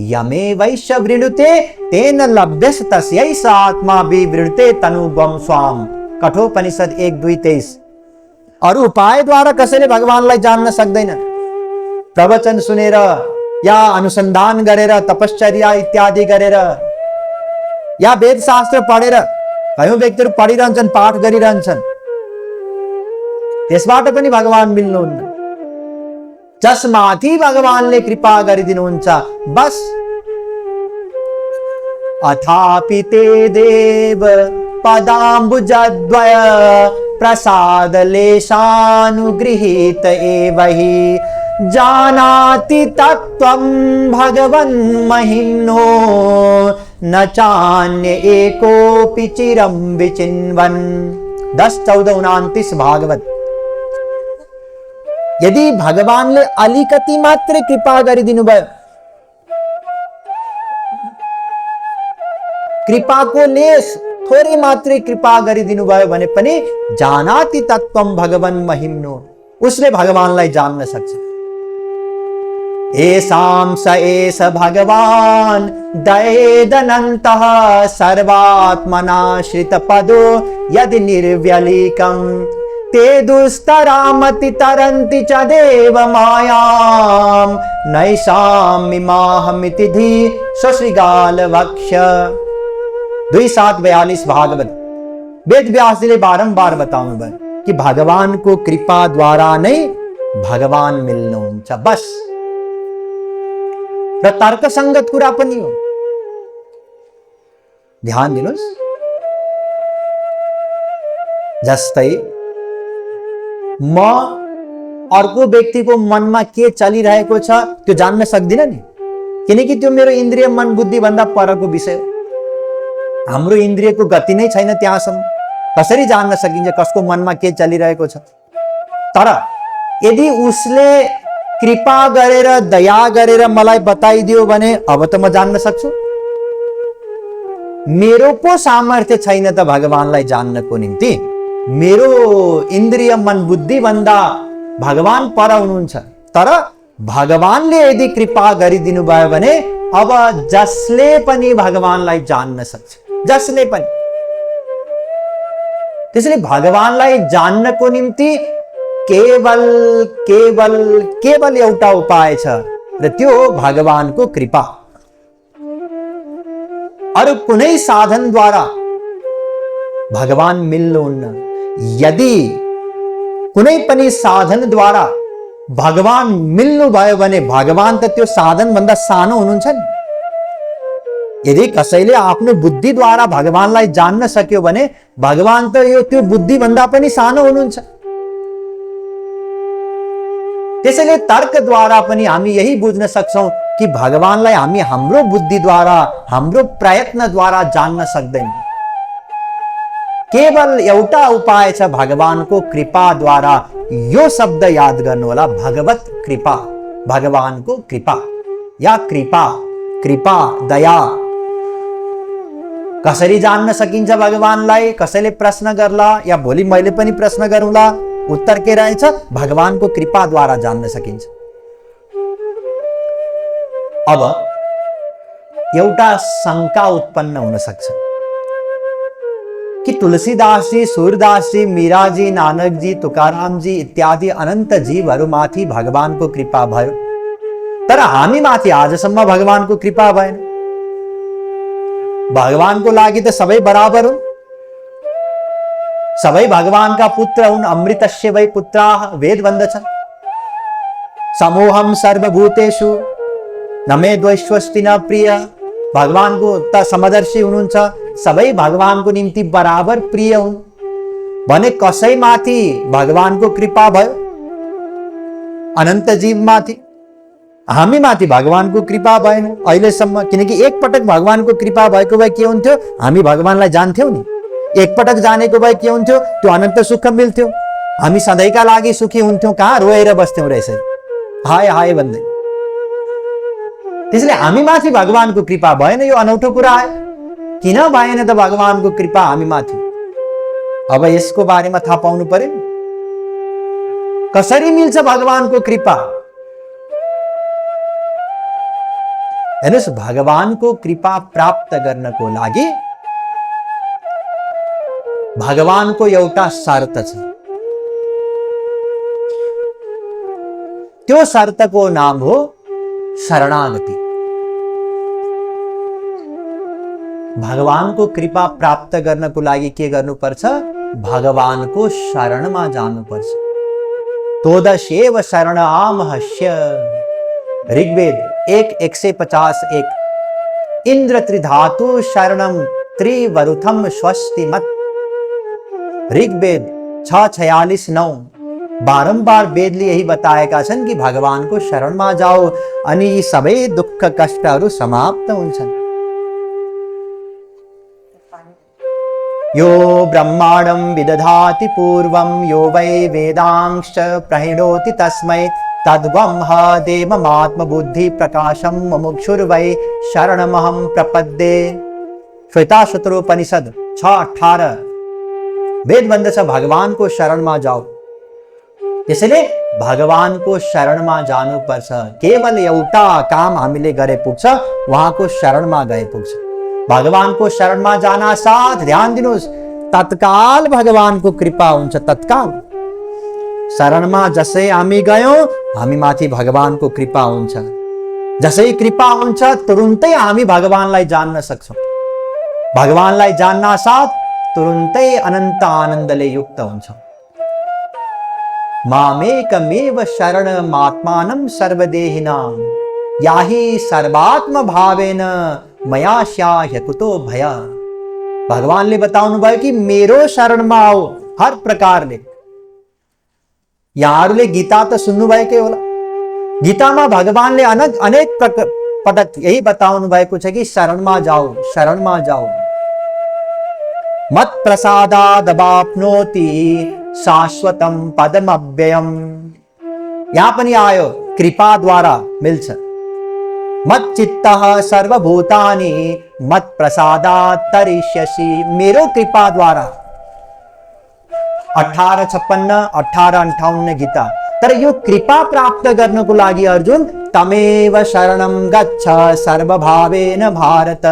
यमे वैश्य वृणुते तेन लभ्यस तस्यैष आत्मा विवृते तनुगम स्वाम। कठोपनिषद 1:2-23। अरु उपाय द्वारा कसैले भगवानलाई जान्न सक्दैन। प्रवचन सुनेर या अनुसन्धान गरेर, तपश्चर्या इत्यादि गरेर, या वेद शास्त्र पढेर, कयौं व्यक्तिहरू पढिरहन्छन्, पाठ गरिरहन्छन्, त्यसबाट पनि भगवान मिल्नुहुन्न। जसमाथि भगवानले कृपा गरिदिनुहुन्छ बस। अथापि ते देव पदाम्बुजद्वय प्रसाद लेशानुगृहीत एवहि, जानाति तत्त्वं भगवन् महिम्नो न चान्य एकोऽपि चिरं विचिन्वन्। 10:14-29 भागवत। यदि भगवानले अलिकति मात्र कृपा गरिदिनु भयो, कृपाको लेश थोरै मात्रै कृपा गरिदिनु भयो भने पनि जानाति तत्त्वं भगवन् महिम्नो, उसले भगवानलाई जान्न सक्छ। एसां स एष भगवान् दयेदनन्तः सर्वात्मनाश्रित पदो यदि निर्व्यलीकं, ते दुस्तरामति तरन्ति च देव मायां, नैषां इमाहमिति धी स्वश्रीगाल वक्ष। 2:7-42 भागवत। वेद व्यास जी ने बारंबार बताउनु भयो कि भगवानको कृपा द्वारा नै भगवान मिल्नुहुन्छ बस। र तर्कसङ्गत कुरा पनि हो। ध्यान दिनुस्, जस्तै म अर्को व्यक्तिको मनमा के चलिरहेको छ त्यो जान्न सक्दिनँ नि, किनकि त्यो मेरो इन्द्रिय मन बुद्धि भन्दा परको विषय हो। हाम्रो इन्द्रियको गति नै छैन त्यहाँसम्म, कसरी जान्न सकिन्छ कसको मनमा के चलिरहेको छ। तर यदि उसले कृपा गरेर दया गरेर मलाई बताइदियो भने अब त म जान्न सक्छु। मेरो पो सामर्थ्य छैन त भगवानलाई जान्नको निम्ति। मेरो इन्द्रिय मन बुद्धि भन्दा भगवान पर हुनुहुन्छ। तर भगवानले यदि कृपा गरिदिनु भयो भने अब जसले पनि भगवानलाई जान्न सक्छ, जसले पनि। त्यसैले भगवानलाई जान्नको निम्ति केवल केवल केवल एउटा उपाय छ, र त्यो हो भगवानको कृपा। अरु कुनै साधनद्वारा भगवान मिल्नुहुन्न। यदि कुनै पनि साधनद्वारा भगवान मिल्नु भयो भने भगवान त त्यो साधन भन्दा सानो हुनुहुन्छ नि। यदि कसैले आफ्नो बुद्धिद्वारा भगवानलाई जान्न सक्यो भने भगवान त यो त्यो बुद्धि भन्दा पनि सानो हुनुहुन्छ। त्यसैले तर्कद्वारा पनि हामी यही बुझ्न सक्छौं कि भगवानलाई हामी हाम्रो बुद्धिद्वारा हाम्रो प्रयत्नद्वारा जान्न सक्दैनौँ। केवल एउटा उपाय छ भगवानको कृपाद्वारा। यो शब्द याद गर्नु होला, भगवत कृपा, भगवानको कृपा या कृपा, कृपा दया। कसरी जान्न सकिन्छ भगवानलाई? कसैले प्रश्न गर्ला या भोलि मैले पनि प्रश्न गरौँला, उत्तर के रहेछ? भगवानको कृपाद्वारा जान्न सकिन्छ। अब एउटा शंका उत्पन्न हुन सक्छ कि तुलसीदास जी, सूरदास जी, मीरा जी, नानक जी, तुकाराम जी इत्यादि अनंत जीवहरूमाथि भगवानको कृपा भयो, तर हामी माथि आजसम्म भगवानको कृपा भएन। भगवानको लागि त सबै बराबर हुन्, सबै भगवानका पुत्र हुन्। अमृतस्य वै पुत्राः, वेद भन्दछन्। समोहम सर्वभूतेषु न मे द्वैष्वस्ति न प्रिय। भगवानको त समदर्शी हुनुहुन्छ, सबै भगवानको निम्ति बराबर प्रिय हुन् भने कसैमाथि भगवानको कृपा भयो? अनन्त जीवमाथि, हामी माथि भगवानको कृपा भएन अहिलेसम्म। किनकि एकपटक भगवानको कृपा भएको भए के हुन्थ्यो? हामी भगवानलाई जान्थ्यौं नि। एकपटक जानेको भए के हुन्थ्यो? त्यो अनन्त सुख मिल्थ्यो, हामी सधैँका लागि सुखी हुन्थ्यौं। कहाँ रोएर बस्थ्यौं रहेछ हाय हाय भन्दै। त्यसैले हामी माथि भगवानको कृपा भएन, यो अनौठो कुरा आयो। किन भएन त भगवानको कृपा हामी माथि? अब यसको बारेमा थाहा पाउनु पर्यो। कसरी मिल्छ भगवानको कृपा? हेर्नुस्, भगवानको कृपा प्राप्त गर्नको लागि भगवानको एउटा शर्त छ। त्यो शर्तको नाम हो शरणागति। भगवानको कृपा प्राप्त गर्नको लागि के गर्नुपर्छ? भगवानको शरणमा जानुपर्छ। तोदशेव शरण आमहस्य, ऋग्वेद 1:151। इंद्र त्रिधातु शरणम त्रिवरुथम स्वस्तिमत, ऋग्वेद 6:46-9। बारंबार वेदले यही बताएका छन् कि भगवानको शरणमा जाओ अनि यी सबै दुःख कष्टहरू समाप्त हुन्छन्। यो ब्रह्मांडं विदधाति पूर्वं यो वै वेदांश्च प्रणोति तस्मै तद्ब्रह्म देवमात्मबुद्धि प्रकाशं मुमुक्षुर्वै शरणमहं प्रपद्ये। श्वेताश्वतरोपनिषद 6:18 वेद भन्दछ भगवानको शरणमा जाओ। त्यसैले भगवानको शरणमा जानुपर्छ। केवल एउटा काम हामीले गरे पुग्छ, उहाँको शरणमा गए पुग्छ। भगवानको शरणमा जाना साथ, ध्यान दिनुस्, तत्काल भगवानको कृपा हुन्छ। तत्काल शरणमा जसै हामी गयौं, हामी माथि भगवानको कृपा हुन्छ। जसै कृपा हुन्छ तुरुन्तै हामी भगवानलाई जान्न सक्छौं। भगवानलाई जान्ना साथ तुरुन्तै अनन्त आनन्दले युक्त हुन्छौं। मामेकमेव शरणमात्मानं सर्वदेहिनां याहि सर्वात्म भावेन मया स्याह्य कुतो भय। भगवान ने बताउनु भयो कि मेरो शरणमा आओ हर प्रकारले। यहाँहरूले गीता त सुन्नुभएकै होला। गीतामा भगवानले अनेक पटक यही बताउनु भएको छ कि शरणमा जाओ, शरणमा जाओ। मत प्रसादादवाप्नोति शाश्वतम पदमव्ययम। यहाँ पनि आयो कृपा द्वारा मिल्छ। मत चित्तः सर्वभूतानि मत प्रसादात् तरिष्यसि। मेरो कृपा द्वारा 1856 1858 गीता। तर यो कृपा प्राप्त गर्नको लागि अर्जुन तमेव शरणं गच्छ सर्वभावेन भारत।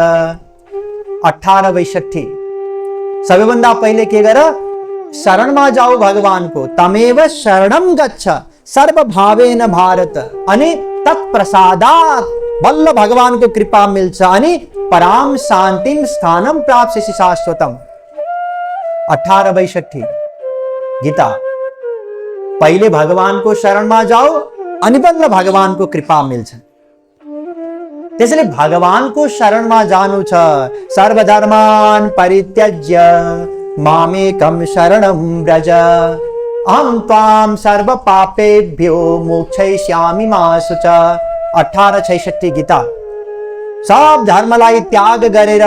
1862 सबैभन्दा पहिले के गर, शरणमा जाऊ भगवानको। तमेव शरणं गच्छ सर्वभावेन भारत। अनि तत्प्रसादात् बल्ल भगवानको कृपा मिल्छ अनि पराम शान्तिम स्थानम प्राप्स्यसि शाश्वतम। 1862 गीता। पहिले भगवानको शरणमा जाओ अनि बल्ल भगवानको कृपा मिल्छ। त्यसैले भगवानको शरणमा जानु छ। सर्वधर्मान् परित्यज्य मामेकं शरणं व्रज अहं त्वां सर्व पापेभ्यो मोक्षयिष्यामि मा शुच। 1866 गीता। सब धर्मलाई त्याग गरेर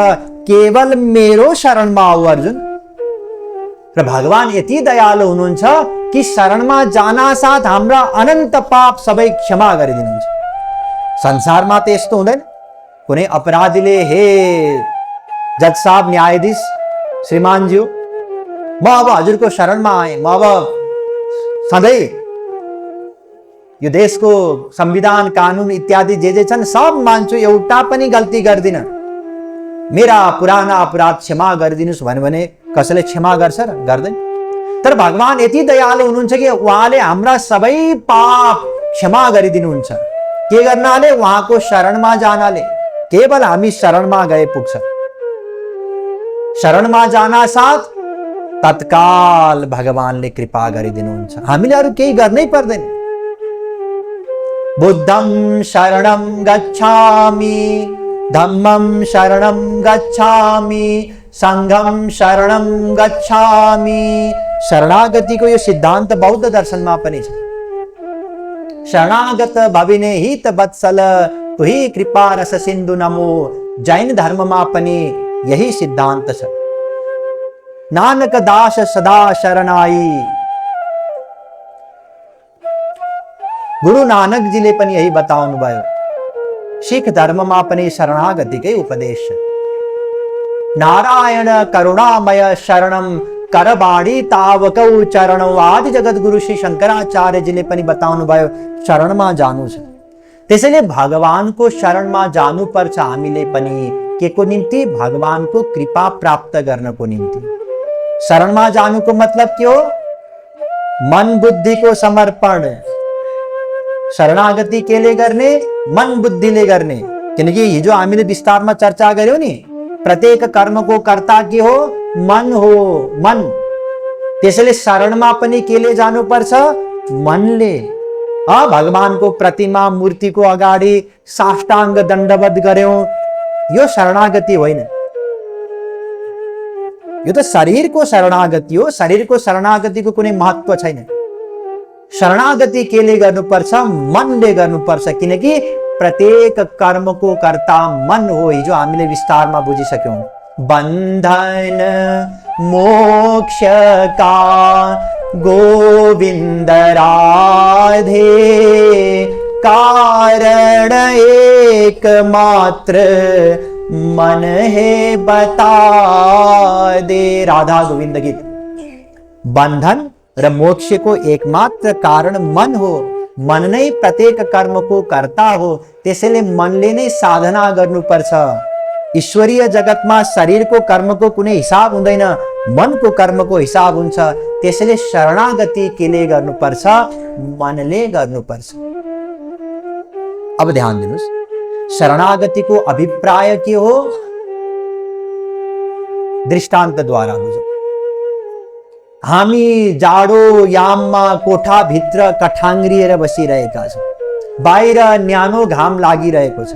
केवल मेरो शरणमा आऊ अर्जुन। र भगवान यति दयालु हुनुहुन्छ कि शरणमा जाना साथ हाम्रा अनन्त पाप सबै क्षमा गरिदिनुहुन्छ। संसारमा त यस्तो हुँदैन। कुनै अपराधीले हे जज साहब, न्यायाधीश श्रीमानज्यू, म अब हजुरको शरणमा आएँ, म अब सधैँ यो देशको संविधान कानुन इत्यादि जे छन् सब मान्छु, एउटा पनि गल्ती गर्दिन, मेरा पुराना अपराध क्षमा गरिदिनुस् भन्यो भने कसैले क्षमा गर्छ र? गर्दैन। तर भगवान यति दयालु हुनुहुन्छ कि उहाँले हाम्रा सबै पाप क्षमा गरिदिनुहुन्छ। के गर्नाले? उहाँको शरणमा जानाले। केवल हामी शरणमा गए पुग्छ। शरणमा जाना साथ तत्काल भगवानले कृपा गरिदिनुहुन्छ। हामीले अरू केही गर्नै पर्दैन। बुद्धं शरणं गच्छामि, धम्मं शरणं गच्छामि, संघं शरणं गच्छामि। शरणागतिको यो सिद्धान्त बौद्ध दर्शनमा पनि छ। शरणागत भविने हित वत्सल तुही कृपा रस सिन्धु नमो। जैन धर्ममा पनि यही सिद्धान्त छ। नानक दास सदा शरणाई। गुरु नानक जीले पनि यही बताउनु भयो। सिख धर्ममा पनि शरणागतिकै उपदेश छ। नारायण करुणामय शरणम करबाडी तावकौ चरणौ। आदि जगत गुरु श्री शंकराचार्यजीले पनि बताउनु भयो शरणमा जानु छ। त्यसैले भगवानको शरणमा जानु पर्छ हामीले पनि। के को निम्ति? भगवानको कृपा प्राप्त गर्नको निम्ति। शरणमा जानुको मतलब के हो? मन बुद्धिको समर्पण। शरणागति केले गर्ने? मन बुद्धिले गर्ने। किनकि हिजो हामीले विस्तारमा चर्चा गर्यौं नि, प्रत्येक कर्मको कर्ता के हो? मन हो, मन। त्यसैले शरणमा पनि केले जानुपर्छ? मनले। भगवानको प्रतिमा मूर्तिको अगाडि साष्टाङ्ग दण्डवत गर्यौं, यो शरणागति होइन। यो त शरीरको शरणागति हो। शरीरको शरणागतिको कुनै महत्व छैन। शरणागति केले गर्नुपर्छ? मनले गर्नुपर्छ। किनकि प्रत्येक कर्मको कर्ता मन हो। हिजो हामीले विस्तारमा बुझिसक्यौं। बन्धन मोक्ष का गोविंद राधे, कारण एक मात्र मन है बता दे। राधा गोविंद गीत। बंधन र मोक्षको एकमात्र कारण मन हो। मन नै प्रत्येक कर्मको कर्ता हो। त्यसैले मनले नै साधना गर्नुपर्छ। ईश्वरीय जगतमा शरीरको कर्मको कुनै हिसाब हुँदैन, मनको कर्मको हिसाब हुन्छ। त्यसैले शरणागति केले गर्नुपर्छ? मनले गर्नुपर्छ। अब ध्यान दिनुस्, शरणागतिको अभिप्राय के हो? दृष्टान्तद्वारा बुझौँ। हामी जाडो याममा कोठाभित्र कठाङ्ग्रिएर बसिरहेका छौँ। बाहिर न्यानो घाम लागिरहेको छ।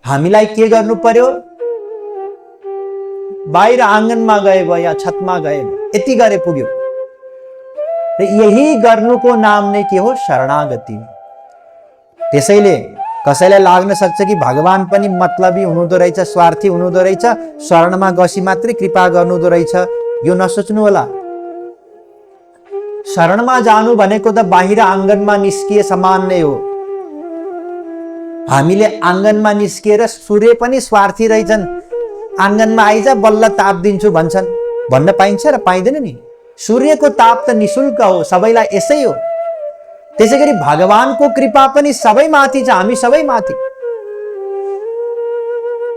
हामीलाई के गर्नु पर्यो? बाहिर आँगनमा गए भयो या छतमा गए भयो, यति गरे पुग्यो। र यही गर्नुको नाम नै के हो? शरणागति। त्यसैले कसैलाई लाग्न सक्छ कि भगवान पनि मतलबी हुनुहुँदो रहेछ, स्वार्थी हुनुहुँदो रहेछ, शरणमा गसी मात्रै कृपा गर्नुहुँदो रहेछ। यो नसोच्नु होला। शरणमा जानु भनेको त बाहिर आँगनमा निस्किए समान नै हो। हामीले आँगनमा निस्किएर सूर्य पनि स्वार्थी रहेछन्, आँगनमा आइज बल्ल ताप दिन्छु भन्छन्, भन्न पाइन्छ र पाइँदैन नि। सूर्यको ताप त निशुल्क हो, सबैलाई यसै हो। त्यसैगरी भगवानको कृपा पनि सबै माथि छ, हामी सबै माथि।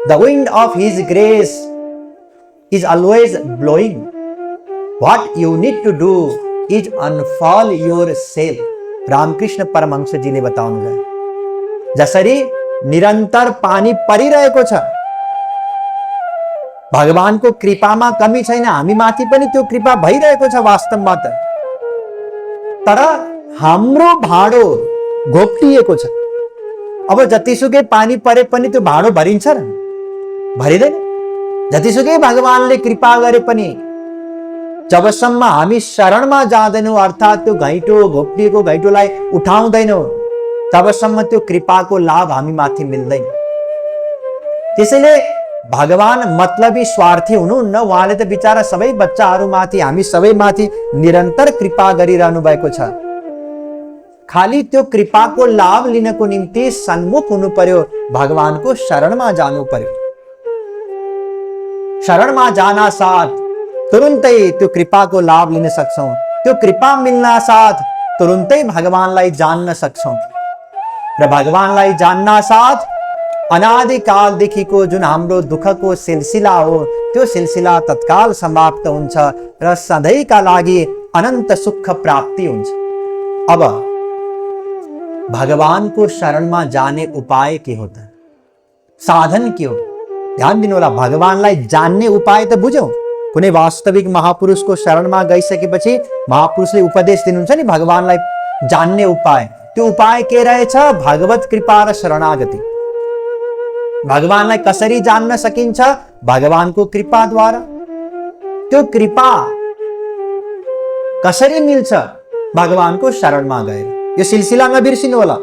The wind of his grace is always blowing, what you need to do is unfurl your sail. Ramakrishna परमहंसजीले बताउनुभयो। जसरी निरन्तर पानी परिरहेको छ, भगवानको कृपामा कमी छैन, हामी माथि पनि त्यो कृपा भइरहेको छ वास्तवमा त। तर हाम्रो भाँडो घोप्टिएको छ। अब जतिसुकै पानी परे पनि त्यो भाँडो भरिन्छ र? भरिँदैन। जतिसुकै भगवानले कृपा गरे पनि जबसम्म हामी शरणमा जाँदैनौँ, अर्थात् त्यो घैँटो घोप्टिएको घैँटोलाई उठाउँदैनौँ, तबसम्म त्यो कृपाको लाभ हामी माथि मिल्दैन। त्यसैले भगवान मतलबी स्वार्थी हुनुहुन्न। उहाँले त बिचारा सबै बच्चाहरू माथि, हामी सबै माथि निरन्तर कृपा गरिरहनु भएको छ। खाली त्यो कृपाको लाभ लिनको निम्ति सन्मुख हुनु पर्यो, भगवानको शरणमा जानु पर्यो। शरणमा जाना साथ तुरुन्तै त्यो कृपाको लाभ लिन सक्छौं। त्यो कृपा मिल्ना साथ तुरुन्तै भगवानलाई जान्न सक्छौं। र भगवानलाई जान्न साथ अनादिकालदेखिको जुन हाम्रो दुःखको सिलसिला हो, त्यो सिलसिला तत्काल समाप्त हुन्छ र सधैँका लागि अनन्त सुख प्राप्ति हुन्छ। अब भगवानको शरणमा जाने उपाय के हो त? साधन के हो? ध्यान दिनु होला। भगवानलाई जान्ने उपाय त बुझौं। कुनै वास्तविक महापुरुषको शरणमा गइसकेपछि महापुरुषले उपदेश दिनुहुन्छ नि भगवानलाई जान्ने उपाय। त्यो उपाय के रहेछ? भगवत कृपा र शरणागति। भगवानलाई कसरी जान्न सकिन्छ? भगवानको कृपाद्वारा। त्यो कृपा कसरी मिल्छ? भगवानको शरणमा गएर। यो सिलसिला नबिर्सिनु होला।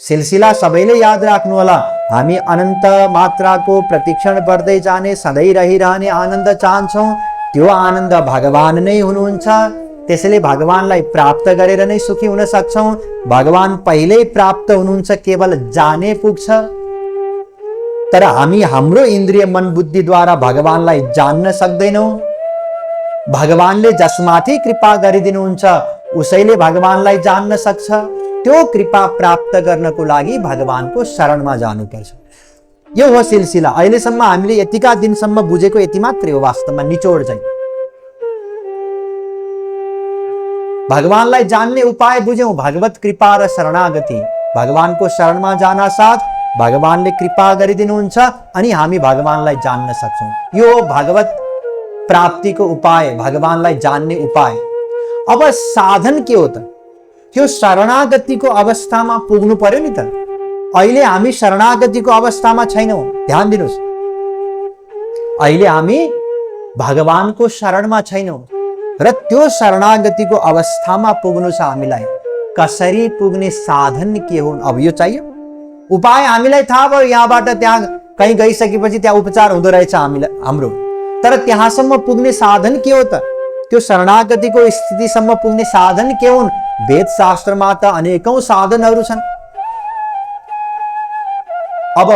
सिलसिला सबैले याद राख्नु होला। हामी अनन्त मात्राको प्रतिक्षण बढ्दै जाने, सधैँ रहिरहने आनन्द चाहन्छौँ। त्यो आनन्द भगवान नै हुनुहुन्छ। त्यसैले भगवानलाई प्राप्त गरेर नै सुखी हुन सक्छौं। भगवान पहिल्यै प्राप्त हुनुहुन्छ, केवल जाने पुग्छ। तर हामी हाम्रो इन्द्रिय मन बुद्धिद्वारा भगवानलाई जान्न सक्दैनौँ। भगवानले जसमाथि कृपा गरिदिनुहुन्छ उसैले भगवानलाई जान्न सक्छ। त्यो कृपा प्राप्त गर्नको लागि भगवानको शरणमा जानुपर्छ। यो हो सिलसिला। अहिलेसम्म हामीले यतिका दिनसम्म बुझेको यति मात्रै हो वास्तवमा, निचोड चाहिँ। भगवानलाई जान्ने उपाय बुझ्यौं, भगवत कृपा र शरणागति। भगवानको शरणमा जान साथ भगवानले कृपा गरिदिनुहुन्छ अनि हामी भगवानलाई जान्न सक्छौं। यो भगवत प्राप्तिको उपाय, भगवानलाई जान्ने उपाय। अब साधन के हो त? त्यो शरणागतिको अवस्थामा पुग्नु पर्यो नि त। अहिले हामी शरणागतिको अवस्थामा छैनौं। ध्यान दिनुस्, अहिले हामी भगवानको शरणमा छैनौं र त्यो शरणागतिको अवस्थामा पुग्नु छ हामीलाई। कसरी पुग्ने, साधन के हुन्? अब यो चाहियो। उपाय हामीलाई थाहा भयो, यहाँबाट त्यहाँ कहीँ गइसकेपछि त्यहाँ उपचार हुँदो रहेछ हाम्रो। तर त्यहाँसम्म पुग्ने साधन के हो त? त्यो शरणागतिको स्थितिसम्म पुग्ने साधन के हुन्? वेद शास्त्रमा त अनेकौं साधनहरू छन्। अब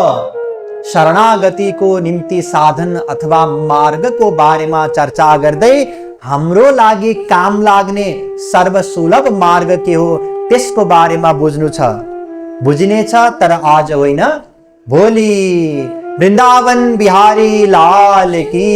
शरणागतिको निम्ति साधन अथवा मार्गको बारेमा चर्चा गर्दै हाम्रो लागि काम लाग्ने सर्वसुलभ मार्ग के हो त्यसको बारेमा बुझ्नु छ। बुझिनेछ, तर आज होइन, भोलि। वृन्दावन बिहारी लाल की।